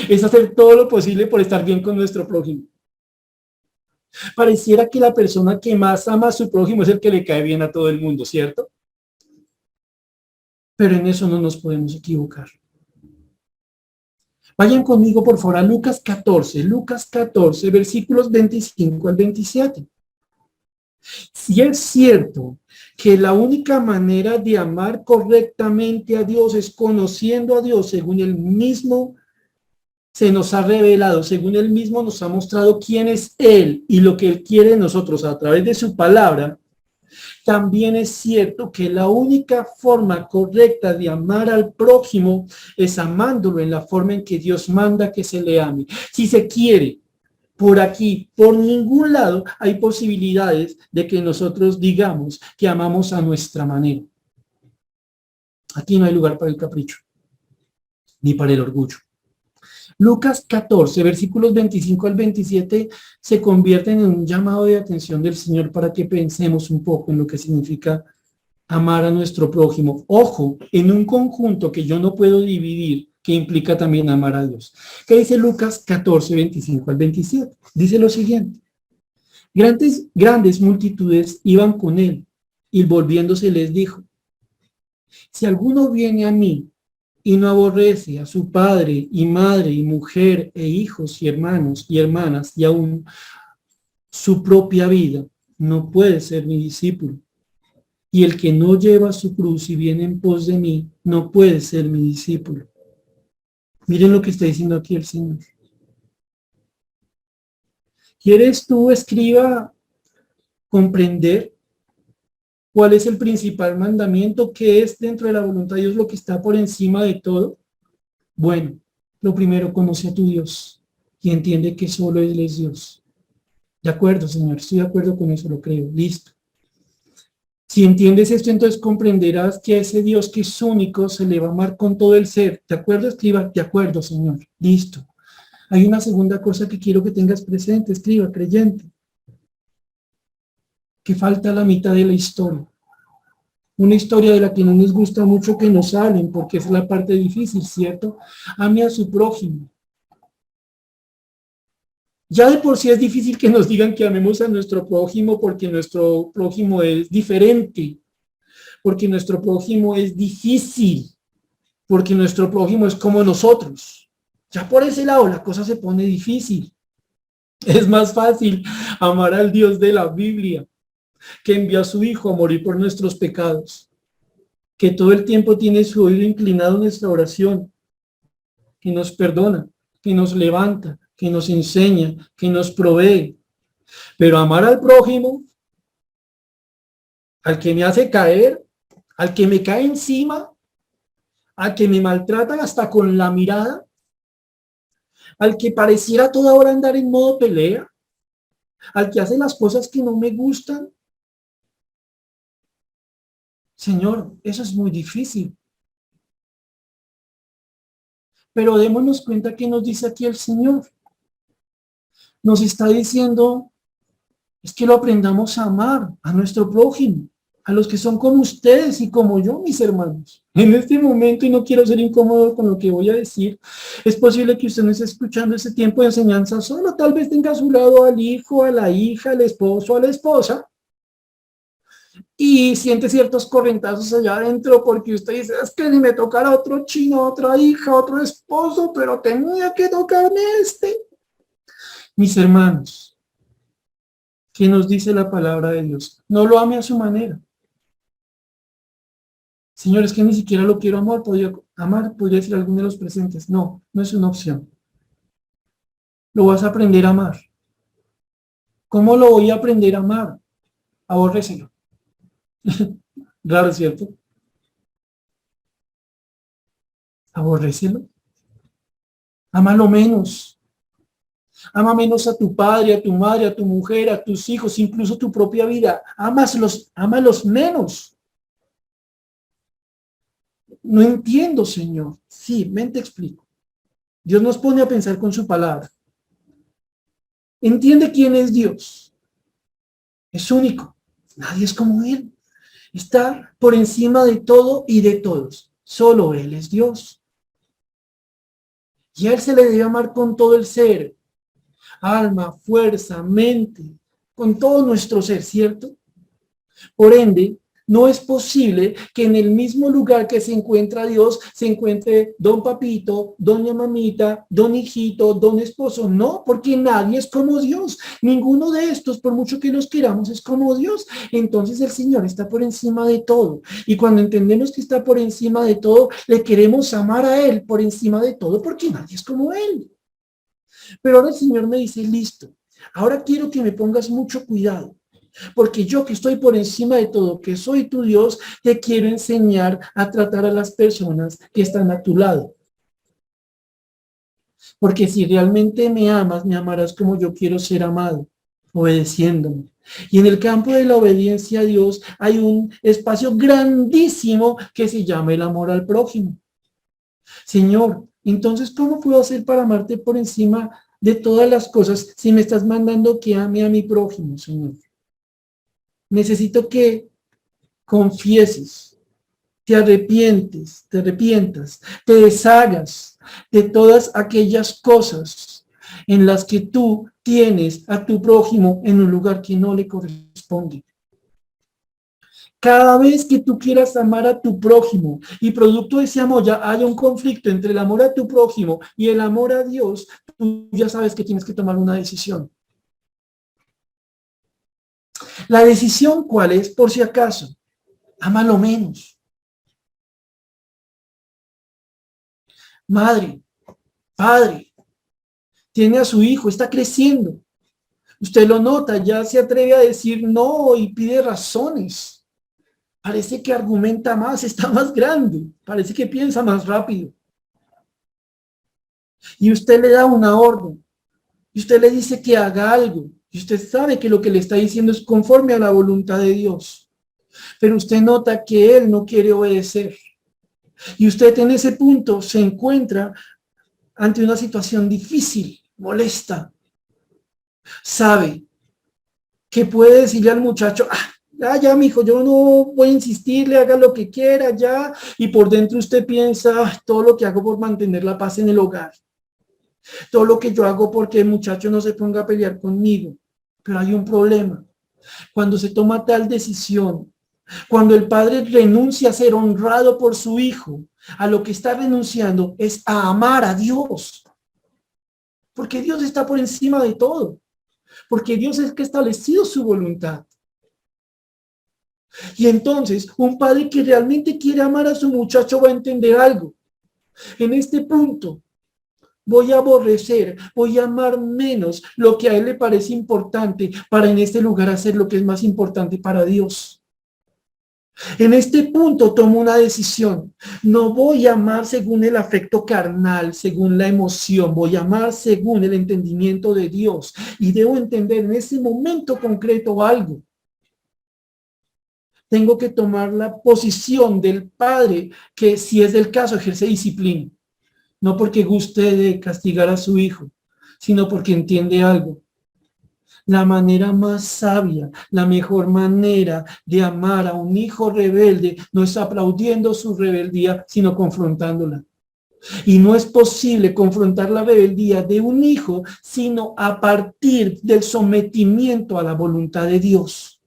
es hacer todo lo posible por estar bien con nuestro prójimo. Pareciera que la persona que más ama a su prójimo es el que le cae bien a todo el mundo, ¿cierto? Pero en eso no nos podemos equivocar. Vayan conmigo, por favor, a Lucas 14, versículos 25 al 27. Si es cierto que la única manera de amar correctamente a Dios es conociendo a Dios según Él mismo se nos ha revelado, según Él mismo nos ha mostrado quién es Él y lo que Él quiere de nosotros a través de su palabra, también es cierto que la única forma correcta de amar al prójimo es amándolo en la forma en que Dios manda que se le ame. Si se quiere, por aquí, por ningún lado, hay posibilidades de que nosotros digamos que amamos a nuestra manera. Aquí no hay lugar para el capricho, ni para el orgullo. Lucas 14, versículos 25 al 27, se convierten en un llamado de atención del Señor para que pensemos un poco en lo que significa amar a nuestro prójimo. Ojo, en un conjunto que yo no puedo dividir, que implica también amar a Dios. ¿Qué dice Lucas 14, 25 al 27? Dice lo siguiente. Grandes multitudes iban con él y volviéndose les dijo, si alguno viene a mí y no aborrece a su padre y madre y mujer e hijos y hermanos y hermanas y aún su propia vida, no puede ser mi discípulo. Y el que no lleva su cruz y viene en pos de mí, no puede ser mi discípulo. Miren lo que está diciendo aquí el Señor. ¿Quieres tú, escriba, comprender cuál es el principal mandamiento? ¿Qué es dentro de la voluntad de Dios lo que está por encima de todo? Bueno, lo primero, conoce a tu Dios y entiende que solo Él es Dios. De acuerdo, Señor, estoy de acuerdo con eso, lo creo. Listo. Si entiendes esto, entonces comprenderás que a ese Dios que es único se le va a amar con todo el ser. ¿De acuerdo? Escriba, de acuerdo, Señor. Listo. Hay una segunda cosa que quiero que tengas presente, escriba, creyente. Que falta la mitad de la historia. Una historia de la que no nos gusta mucho que nos hablen, porque es la parte difícil, ¿cierto? Ame a su prójimo. Ya de por sí es difícil que nos digan que amemos a nuestro prójimo porque nuestro prójimo es diferente, porque nuestro prójimo es difícil, porque nuestro prójimo es como nosotros. Ya por ese lado la cosa se pone difícil. Es más fácil amar al Dios de la Biblia, que envió a su Hijo a morir por nuestros pecados, que todo el tiempo tiene su oído inclinado en nuestra oración, que nos perdona, que nos levanta, que nos enseña, que nos provee. Pero amar al prójimo, al que me hace caer, al que me cae encima, al que me maltratan hasta con la mirada, al que pareciera toda hora andar en modo pelea, al que hace las cosas que no me gustan. Señor, eso es muy difícil. Pero démonos cuenta que nos dice aquí el Señor. Nos está diciendo, es que lo aprendamos a amar a nuestro prójimo, a los que son como ustedes y como yo, mis hermanos. En este momento, y no quiero ser incómodo con lo que voy a decir, es posible que usted no esté escuchando ese tiempo de enseñanza solo, tal vez tenga a su lado al hijo, a la hija, al esposo, a la esposa, y siente ciertos correntazos allá adentro porque usted dice, es que ni me tocara otro chino, otra hija, otro esposo, pero tenía que tocarme este. Mis hermanos, ¿qué nos dice la palabra de Dios? No lo ame a su manera. Señor, es que ni siquiera lo quiero amar, podría decir alguno de los presentes. No, no es una opción. Lo vas a aprender a amar. ¿Cómo lo voy a aprender a amar? Abórreselo. Raro, ¿cierto? Abórreselo. Ámalo menos. Ama menos a tu padre, a tu madre, a tu mujer, a tus hijos, incluso tu propia vida. Ámalos menos. No entiendo, Señor. Sí, ven, te explico. Dios nos pone a pensar con su palabra. Entiende quién es Dios. Es único. Nadie es como Él. Está por encima de todo y de todos. Solo Él es Dios. Y a Él se le debe amar con todo el ser. Alma, fuerza, mente, con todo nuestro ser, ¿cierto? Por ende, no es posible que en el mismo lugar que se encuentra Dios se encuentre don papito, doña mamita, don hijito, don esposo. No, porque nadie es como Dios. Ninguno de estos, por mucho que los queramos, es como Dios. Entonces el Señor está por encima de todo. Y cuando entendemos que está por encima de todo, le queremos amar a Él por encima de todo, porque nadie es como Él. Pero ahora el Señor me dice, listo, ahora quiero que me pongas mucho cuidado. Porque yo que estoy por encima de todo, que soy tu Dios, te quiero enseñar a tratar a las personas que están a tu lado. Porque si realmente me amas, me amarás como yo quiero ser amado, obedeciéndome. Y en el campo de la obediencia a Dios hay un espacio grandísimo que se llama el amor al prójimo. Señor, entonces, ¿cómo puedo hacer para amarte por encima de todas las cosas si me estás mandando que ame a mi prójimo, Señor? Necesito que confieses, te arrepientas, te deshagas de todas aquellas cosas en las que tú tienes a tu prójimo en un lugar que no le corresponde. Cada vez que tú quieras amar a tu prójimo y producto de ese amor ya haya un conflicto entre el amor a tu prójimo y el amor a Dios, tú ya sabes que tienes que tomar una decisión. La decisión, ¿cuál es? Por si acaso, ámalo menos. Madre, padre, tiene a su hijo, está creciendo. Usted lo nota, ya se atreve a decir no y pide razones. Parece que argumenta más, está más grande, parece que piensa más rápido. Y usted le da una orden, y usted le dice que haga algo, y usted sabe que lo que le está diciendo es conforme a la voluntad de Dios. pero usted nota que él no quiere obedecer. Y usted en ese punto se encuentra ante una situación difícil, molesta. Sabe que puede decirle al muchacho, ya, mijo, yo no voy a insistirle, haga lo que quiera, ya. Y por dentro usted piensa, todo lo que hago por mantener la paz en el hogar. Todo lo que yo hago porque el muchacho no se ponga a pelear conmigo. Pero hay un problema. Cuando se toma tal decisión, cuando el padre renuncia a ser honrado por su hijo, a lo que está renunciando es a amar a Dios. Porque Dios está por encima de todo. Porque Dios es el que ha establecido su voluntad. Y entonces, un padre que realmente quiere amar a su muchacho va a entender algo. En este punto, voy a aborrecer, voy a amar menos lo que a él le parece importante para en este lugar hacer lo que es más importante para Dios. En este punto tomo una decisión. No voy a amar según el afecto carnal, según la emoción. Voy a amar según el entendimiento de Dios. Y debo entender en ese momento concreto algo. Tengo que tomar la posición del padre que, si es del caso, ejerce disciplina. No porque guste de castigar a su hijo, sino porque entiende algo. La manera más sabia, la mejor manera de amar a un hijo rebelde no es aplaudiendo su rebeldía, sino confrontándola. Y no es posible confrontar la rebeldía de un hijo, sino a partir del sometimiento a la voluntad de Dios.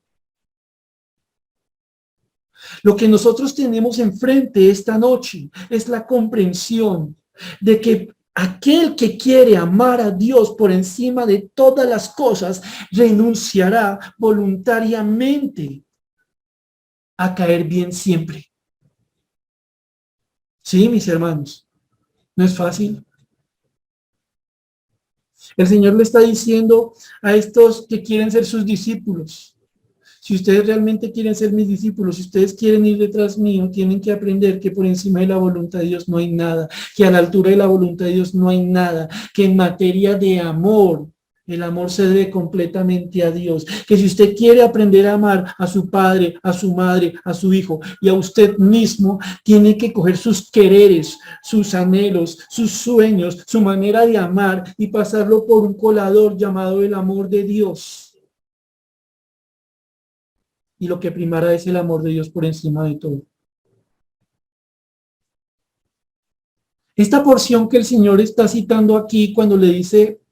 Lo que nosotros tenemos enfrente esta noche es la comprensión de que aquel que quiere amar a Dios por encima de todas las cosas renunciará voluntariamente a caer bien siempre. Sí, mis hermanos, no es fácil. El Señor le está diciendo a estos que quieren ser sus discípulos: si ustedes realmente quieren ser mis discípulos, si ustedes quieren ir detrás mío, tienen que aprender que por encima de la voluntad de Dios no hay nada, que a la altura de la voluntad de Dios no hay nada, que en materia de amor, el amor se debe completamente a Dios, que si usted quiere aprender a amar a su padre, a su madre, a su hijo y a usted mismo, tiene que coger sus quereres, sus anhelos, sus sueños, su manera de amar y pasarlo por un colador llamado el amor de Dios. Y lo que primará es el amor de Dios por encima de todo. Esta porción que el Señor está citando aquí cuando le dice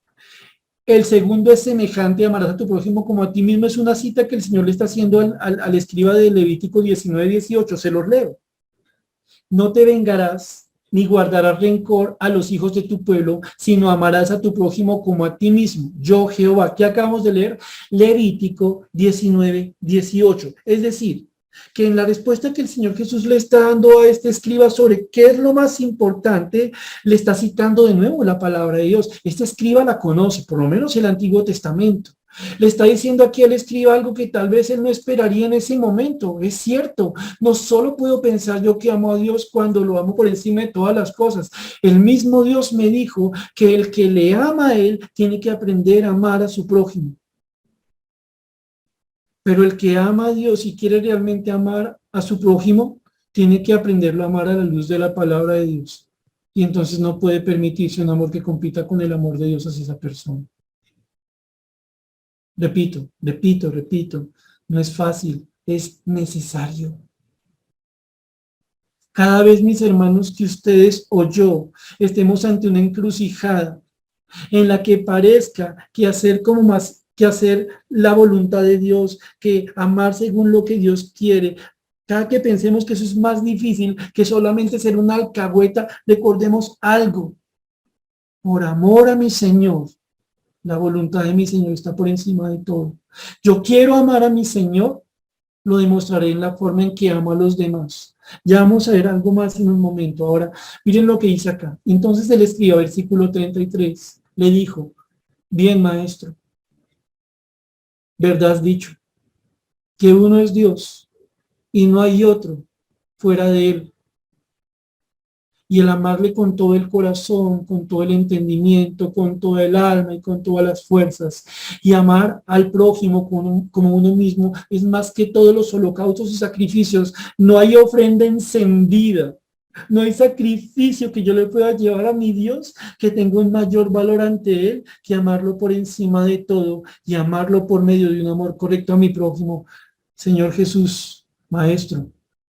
el segundo es semejante, amarás a tu prójimo como a ti mismo, es una cita que el Señor le está haciendo al escriba de Levítico 19:18. Se los leo. No te vengarás ni guardarás rencor a los hijos de tu pueblo, sino amarás a tu prójimo como a ti mismo. Yo, Jehová. ¿Qué acabamos de leer? Levítico 19:18. Es decir, que en la respuesta que el Señor Jesús le está dando a este escriba sobre qué es lo más importante, le está citando de nuevo la palabra de Dios. Este escriba la conoce, por lo menos el Antiguo Testamento. Le está diciendo aquí al escriba algo que tal vez él no esperaría en ese momento. Es cierto, no solo puedo pensar yo que amo a Dios cuando lo amo por encima de todas las cosas. El mismo Dios me dijo que el que le ama a él tiene que aprender a amar a su prójimo. Pero el que ama a Dios y quiere realmente amar a su prójimo, tiene que aprenderlo a amar a la luz de la palabra de Dios. Y entonces no puede permitirse un amor que compita con el amor de Dios hacia esa persona. Repito, no es fácil, es necesario. Cada vez, mis hermanos, que ustedes o yo estemos ante una encrucijada en la que parezca que hacer como más que hacer la voluntad de Dios, que amar según lo que Dios quiere, cada que pensemos que eso es más difícil que solamente ser una alcahueta, recordemos algo. Por amor a mi Señor, la voluntad de mi Señor está por encima de todo. Yo quiero amar a mi Señor, lo demostraré en la forma en que amo a los demás. Ya vamos a ver algo más en un momento. Ahora, miren lo que dice acá. Entonces él escribió, versículo 33, le dijo: bien, maestro, verdad has dicho, que uno es Dios y no hay otro fuera de él. y el amarle con todo el corazón, con todo el entendimiento, con todo el alma y con todas las fuerzas. Y amar al prójimo como uno mismo es más que todos los holocaustos y sacrificios. No hay ofrenda encendida. No hay sacrificio que yo le pueda llevar a mi Dios que tenga un mayor valor ante Él que amarlo por encima de todo y amarlo por medio de un amor correcto a mi prójimo. Señor Jesús, Maestro,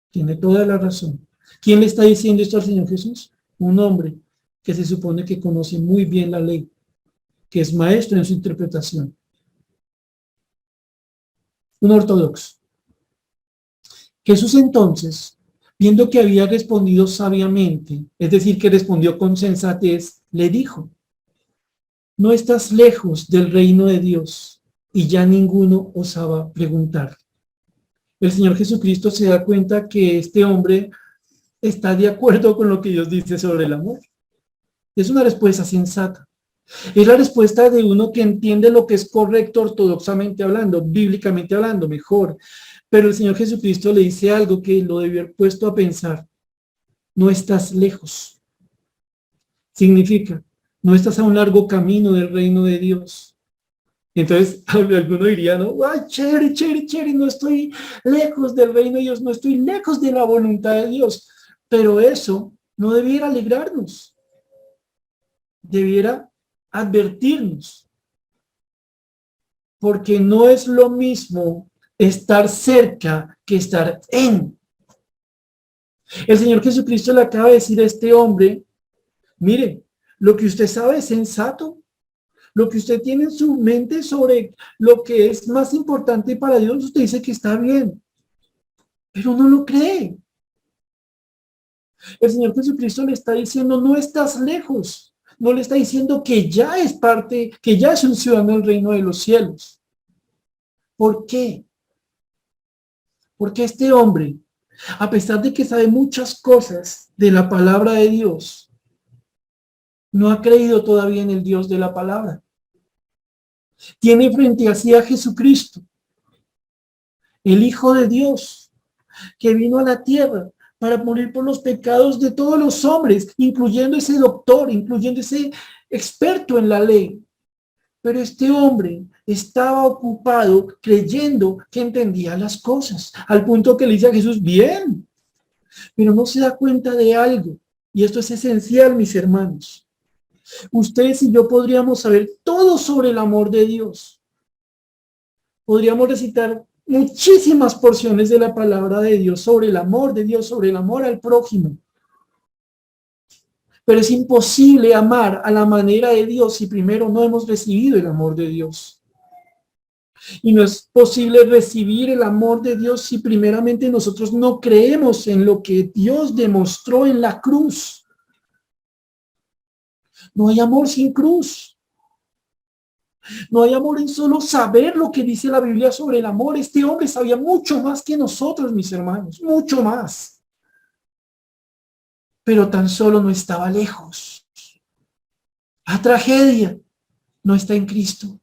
tiene toda la razón. ¿Quién le está diciendo esto al Señor Jesús? Un hombre que se supone que conoce muy bien la ley, que es maestro en su interpretación. Un ortodoxo. Jesús entonces, viendo que había respondido sabiamente, es decir, que respondió con sensatez, le dijo: no estás lejos del reino de Dios. Y ya ninguno osaba preguntar. El Señor Jesucristo se da cuenta que este hombre está de acuerdo con lo que Dios dice sobre el amor. Es una respuesta sensata. Es la respuesta de uno que entiende lo que es correcto ortodoxamente hablando, bíblicamente hablando, mejor. Pero el Señor Jesucristo le dice algo que lo debió haber puesto a pensar. No estás lejos. Significa, no estás a un largo camino del reino de Dios. Entonces, alguno diría, no, ay, chévere, chévere, chévere, no estoy lejos del reino de Dios, no estoy lejos de la voluntad de Dios. Pero eso no debiera alegrarnos. Debiera advertirnos. Porque no es lo mismo estar cerca que estar en. El Señor Jesucristo le acaba de decir a este hombre: mire, lo que usted sabe es sensato. Lo que usted tiene en su mente sobre lo que es más importante para Dios, usted dice que está bien, pero no lo cree. El Señor Jesucristo le está diciendo: no estás lejos. No le está diciendo que ya es parte, que ya es un ciudadano del reino de los cielos. ¿Por qué? Porque este hombre, a pesar de que sabe muchas cosas de la palabra de Dios, no ha creído todavía en el Dios de la palabra. Tiene frente a sí a Jesucristo, el Hijo de Dios, que vino a la tierra para morir por los pecados de todos los hombres, incluyendo ese doctor, incluyendo ese experto en la ley. Pero este hombre estaba ocupado creyendo que entendía las cosas, al punto que le dice a Jesús: bien, pero no se da cuenta de algo, y esto es esencial, mis hermanos. Ustedes y yo podríamos saber todo sobre el amor de Dios. Podríamos recitar muchísimas porciones de la palabra de Dios sobre el amor de Dios, sobre el amor al prójimo. Pero es imposible amar a la manera de Dios si primero no hemos recibido el amor de Dios. Y no es posible recibir el amor de Dios si primeramente nosotros no creemos en lo que Dios demostró en la cruz. No hay amor sin cruz. No hay amor en solo saber lo que dice la Biblia sobre el amor. Este hombre sabía mucho más que nosotros, mis hermanos, mucho más. Pero tan solo no estaba lejos. La tragedia no está en Cristo.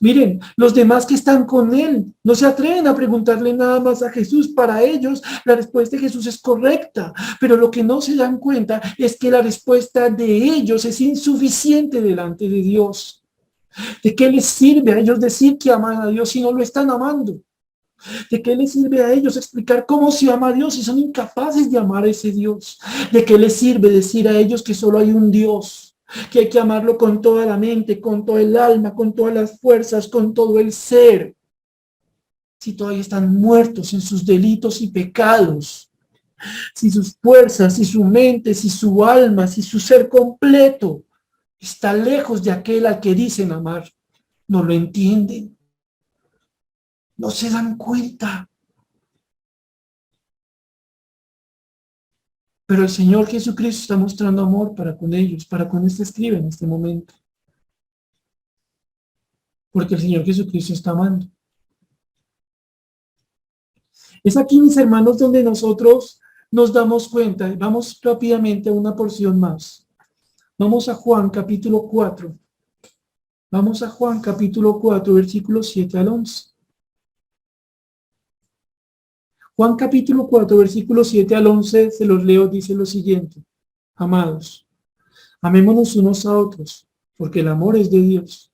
Miren, los demás que están con él no se atreven a preguntarle nada más a Jesús. Para ellos, la respuesta de Jesús es correcta, pero lo que no se dan cuenta es que la respuesta de ellos es insuficiente delante de Dios. ¿De qué les sirve a ellos decir que aman a Dios si no lo están amando? ¿De qué les sirve a ellos explicar cómo se ama a Dios si son incapaces de amar a ese Dios? ¿De qué les sirve decir a ellos que solo hay un Dios? Que hay que amarlo con toda la mente, con todo el alma, con todas las fuerzas, con todo el ser. Si todavía están muertos en sus delitos y pecados, si sus fuerzas, si su mente, si su alma, si su ser completo está lejos de aquel al que dicen amar, no lo entienden, no se dan cuenta. Pero el Señor Jesucristo está mostrando amor para con ellos, para con este escribe en este momento. Porque el Señor Jesucristo está amando. Es aquí, mis hermanos, donde nosotros nos damos cuenta. Vamos rápidamente a una porción más. Vamos a Juan capítulo 4. Vamos a Juan capítulo 4, versículos 7 al 11. Juan capítulo 4, versículos 7 al 11, se los leo, dice lo siguiente. Amados, amémonos unos a otros, porque el amor es de Dios.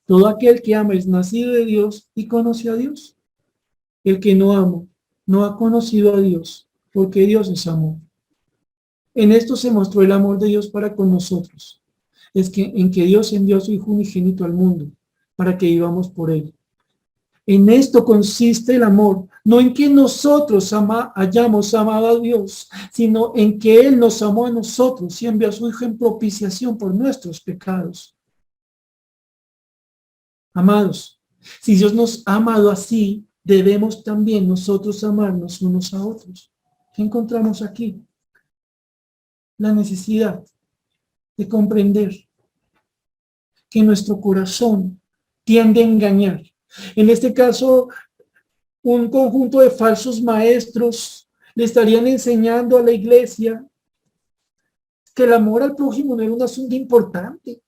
Todo aquel que ama es nacido de Dios y conoce a Dios. El que no ama no ha conocido a Dios, porque Dios es amor. En esto se mostró el amor de Dios para con nosotros. Es que en que Dios envió a su Hijo unigénito al mundo, para que vivamos por él. En esto consiste el amor, no en que nosotros hayamos amado a Dios, sino en que Él nos amó a nosotros y envió a su Hijo en propiciación por nuestros pecados. Amados, si Dios nos ha amado así, debemos también nosotros amarnos unos a otros. ¿Qué encontramos aquí? La necesidad de comprender que nuestro corazón tiende a engañar. En este caso, un conjunto de falsos maestros le estarían enseñando a la iglesia que el amor al prójimo no era un asunto importante.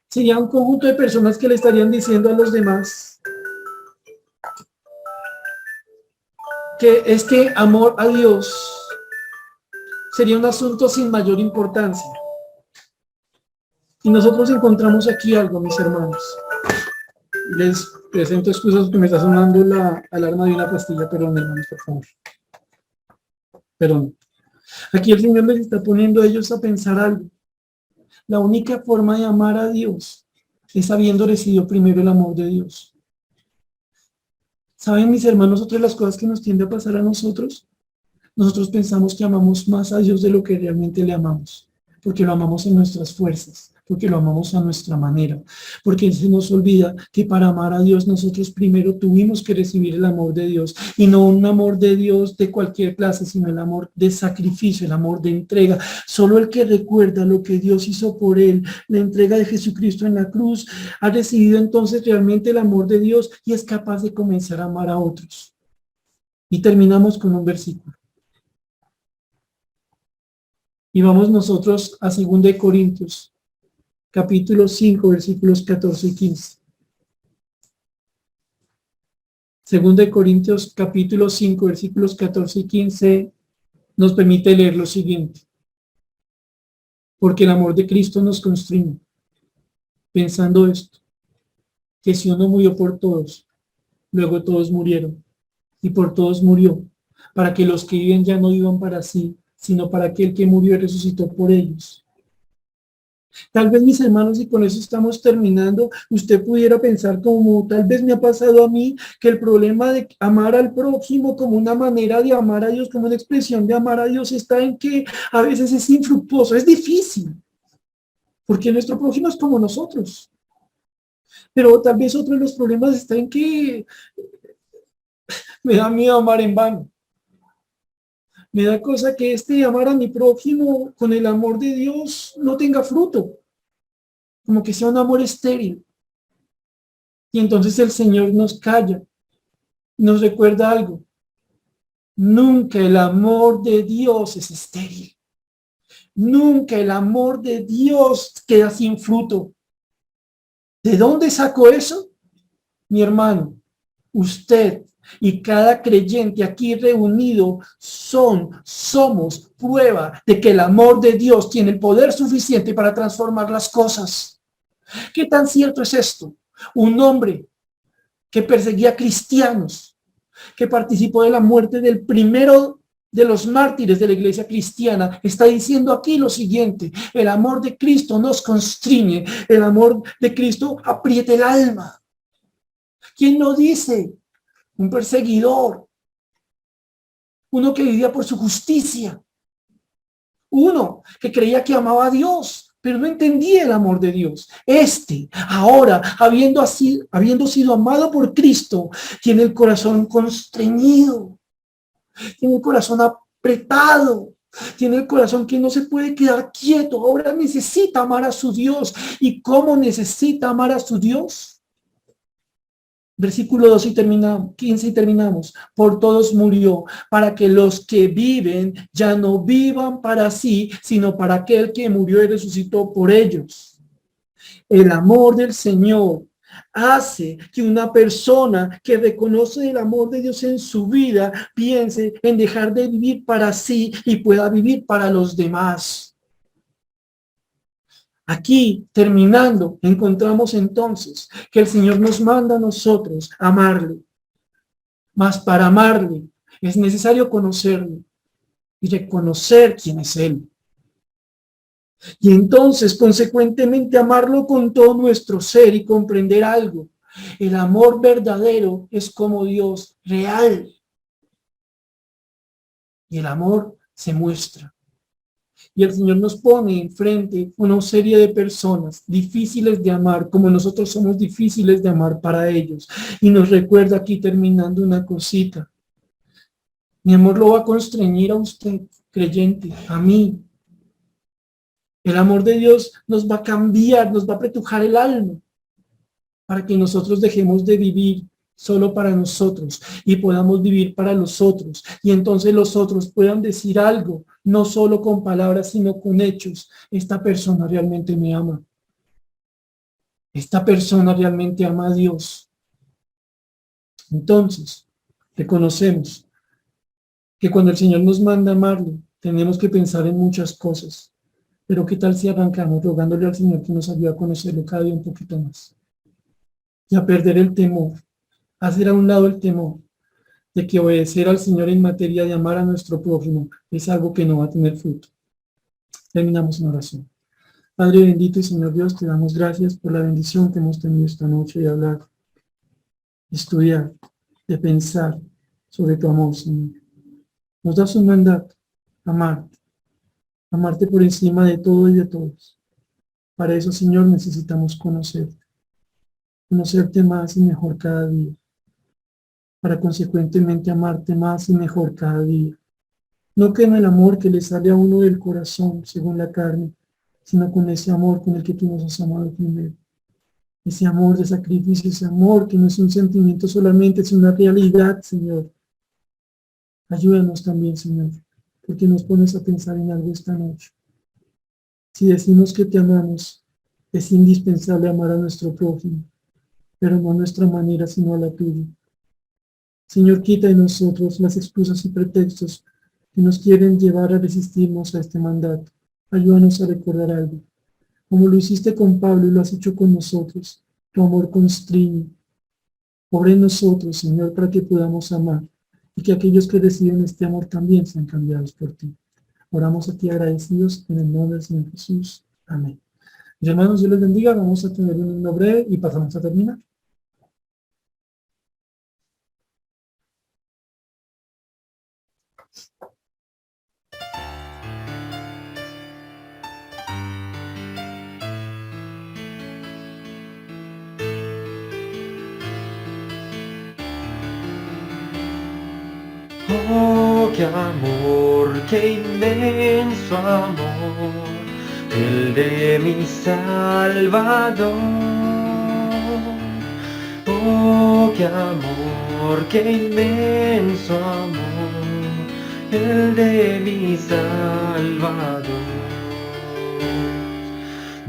Sería un conjunto de personas que le estarían diciendo a los demás que este amor a Dios sería un asunto sin mayor importancia. Y nosotros encontramos aquí algo, mis hermanos. Les presento excusas que me está sonando la alarma de una pastilla, perdón, hermanos, por favor. Perdón. Aquí el Señor les está poniendo a ellos a pensar algo. La única forma de amar a Dios es habiendo recibido primero el amor de Dios. ¿Saben, mis hermanos, otra de las cosas que nos tiende a pasar a nosotros? Nosotros pensamos que amamos más a Dios de lo que realmente le amamos, porque lo amamos en nuestras fuerzas, porque lo amamos a nuestra manera, porque se nos olvida que para amar a Dios nosotros primero tuvimos que recibir el amor de Dios, y no un amor de Dios de cualquier clase, sino el amor de sacrificio, el amor de entrega. Solo el que recuerda lo que Dios hizo por él, la entrega de Jesucristo en la cruz, ha recibido entonces realmente el amor de Dios y es capaz de comenzar a amar a otros. Y terminamos con un versículo. Y vamos nosotros a 2 Corintios, capítulo 5, versículos 14 y 15. 2 Corintios, capítulo 5, versículos 14 y 15, nos permite leer lo siguiente. Porque el amor de Cristo nos constriñe, pensando esto, que si uno murió por todos, luego todos murieron, y por todos murió, para que los que viven ya no vivan para sí, sino para aquel que murió y resucitó por ellos. Tal vez, mis hermanos, y con eso estamos terminando, usted pudiera pensar como tal vez me ha pasado a mí, que el problema de amar al prójimo como una manera de amar a Dios, como una expresión de amar a Dios, está en que a veces es infructuoso, es difícil, porque nuestro prójimo es como nosotros. Pero tal vez otro de los problemas está en que me da miedo amar en vano. Me da cosa que amar a mi prójimo con el amor de Dios no tenga fruto, como que sea un amor estéril. Y entonces el Señor nos calla, nos recuerda algo. Nunca el amor de Dios es estéril. Nunca el amor de Dios queda sin fruto. ¿De dónde sacó eso? Mi hermano, usted y cada creyente aquí reunido somos prueba de que el amor de Dios tiene el poder suficiente para transformar las cosas. ¿Qué tan cierto es esto? Un hombre que perseguía cristianos, que participó de la muerte del primero de los mártires de la iglesia cristiana, está diciendo aquí lo siguiente: el amor de Cristo nos constriñe, el amor de Cristo aprieta el alma. ¿Quién lo dice? Un perseguidor, uno que vivía por su justicia, uno que creía que amaba a Dios, pero no entendía el amor de Dios. Ahora, habiendo sido amado por Cristo, tiene el corazón constreñido, tiene el corazón apretado, tiene el corazón que no se puede quedar quieto. Ahora necesita amar a su Dios. ¿Y cómo necesita amar a su Dios? Versículo 2 y terminamos, 15 y terminamos. Por todos murió, para que los que viven ya no vivan para sí, sino para aquel que murió y resucitó por ellos. El amor del Señor hace que una persona que reconoce el amor de Dios en su vida piense en dejar de vivir para sí y pueda vivir para los demás. Aquí, terminando, encontramos entonces que el Señor nos manda a nosotros amarle. Mas para amarle es necesario conocerle y reconocer quién es Él. Y entonces, consecuentemente, amarlo con todo nuestro ser y comprender algo. El amor verdadero es como Dios real. Y el amor se muestra. Y el Señor nos pone enfrente una serie de personas difíciles de amar, como nosotros somos difíciles de amar para ellos. Y nos recuerda aquí, terminando, una cosita. Mi amor lo va a constreñir a usted, creyente, a mí. El amor de Dios nos va a cambiar, nos va a apretujar el alma para que nosotros dejemos de vivir solo para nosotros y podamos vivir para los otros. Y entonces los otros puedan decir algo, no solo con palabras, sino con hechos. Esta persona realmente me ama. Esta persona realmente ama a Dios. Entonces, reconocemos que cuando el Señor nos manda a amarle, tenemos que pensar en muchas cosas. Pero ¿qué tal si arrancamos rogándole al Señor que nos ayude a conocerlo cada día un poquito más? Y a perder el temor, a hacer a un lado el temor de que obedecer al Señor en materia de amar a nuestro prójimo es algo que no va a tener fruto. Terminamos en oración. Padre bendito y Señor Dios, te damos gracias por la bendición que hemos tenido esta noche de hablar, de estudiar, de pensar sobre tu amor, Señor. Nos das un mandato, amarte. Amarte por encima de todo y de todos. Para eso, Señor, necesitamos conocerte más y mejor cada día. Para consecuentemente amarte más y mejor cada día. No con el amor que le sale a uno del corazón, según la carne, sino con ese amor con el que tú nos has amado primero. Ese amor de sacrificio, ese amor que no es un sentimiento solamente, es una realidad, Señor. Ayúdanos también, Señor, porque nos pones a pensar en algo esta noche. Si decimos que te amamos, es indispensable amar a nuestro prójimo, pero no a nuestra manera, sino a la tuya. Señor, quita de nosotros las excusas y pretextos que nos quieren llevar a resistirnos a este mandato. Ayúdanos a recordar algo. Como lo hiciste con Pablo y lo has hecho con nosotros, tu amor constriñe. Obra en nosotros, Señor, para que podamos amar y que aquellos que reciben este amor también sean cambiados por ti. Oramos a ti agradecidos en el nombre del Señor Jesús. Amén. Mis hermanos, Dios les bendiga. Vamos a tener un himno breve y pasamos a terminar. Oh, qué amor, qué inmenso amor, el de mi Salvador. Oh, qué amor, qué inmenso amor, el de mi Salvador.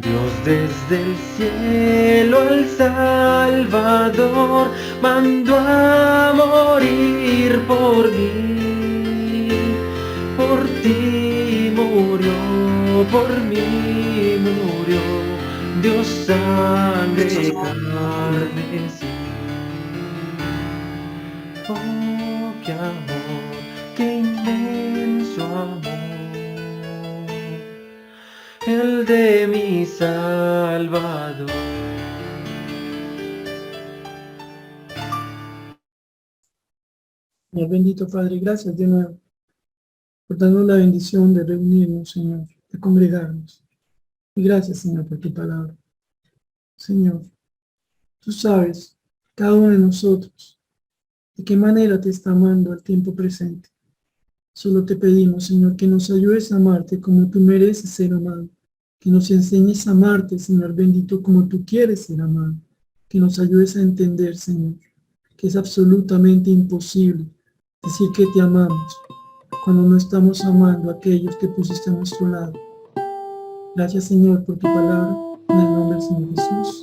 Dios desde el cielo al Salvador mandó a morir por mí, por ti murió, por mí murió, Dios sangre carne sí. Oh, qué amor, qué inmenso amor, el de mi Salvador. Señor bendito Padre, gracias de nuevo por darnos la bendición de reunirnos, Señor, de congregarnos. Y gracias, Señor, por tu palabra. Señor, tú sabes, cada uno de nosotros, de qué manera te está amando al tiempo presente. Solo te pedimos, Señor, que nos ayudes a amarte como tú mereces ser amado. Que nos enseñes a amarte, Señor bendito, como tú quieres ser amado. Que nos ayudes a entender, Señor, que es absolutamente imposible decir que te amamos cuando no estamos amando a aquellos que pusiste a nuestro lado. Gracias, Señor, por tu palabra. En el nombre del Señor Jesús.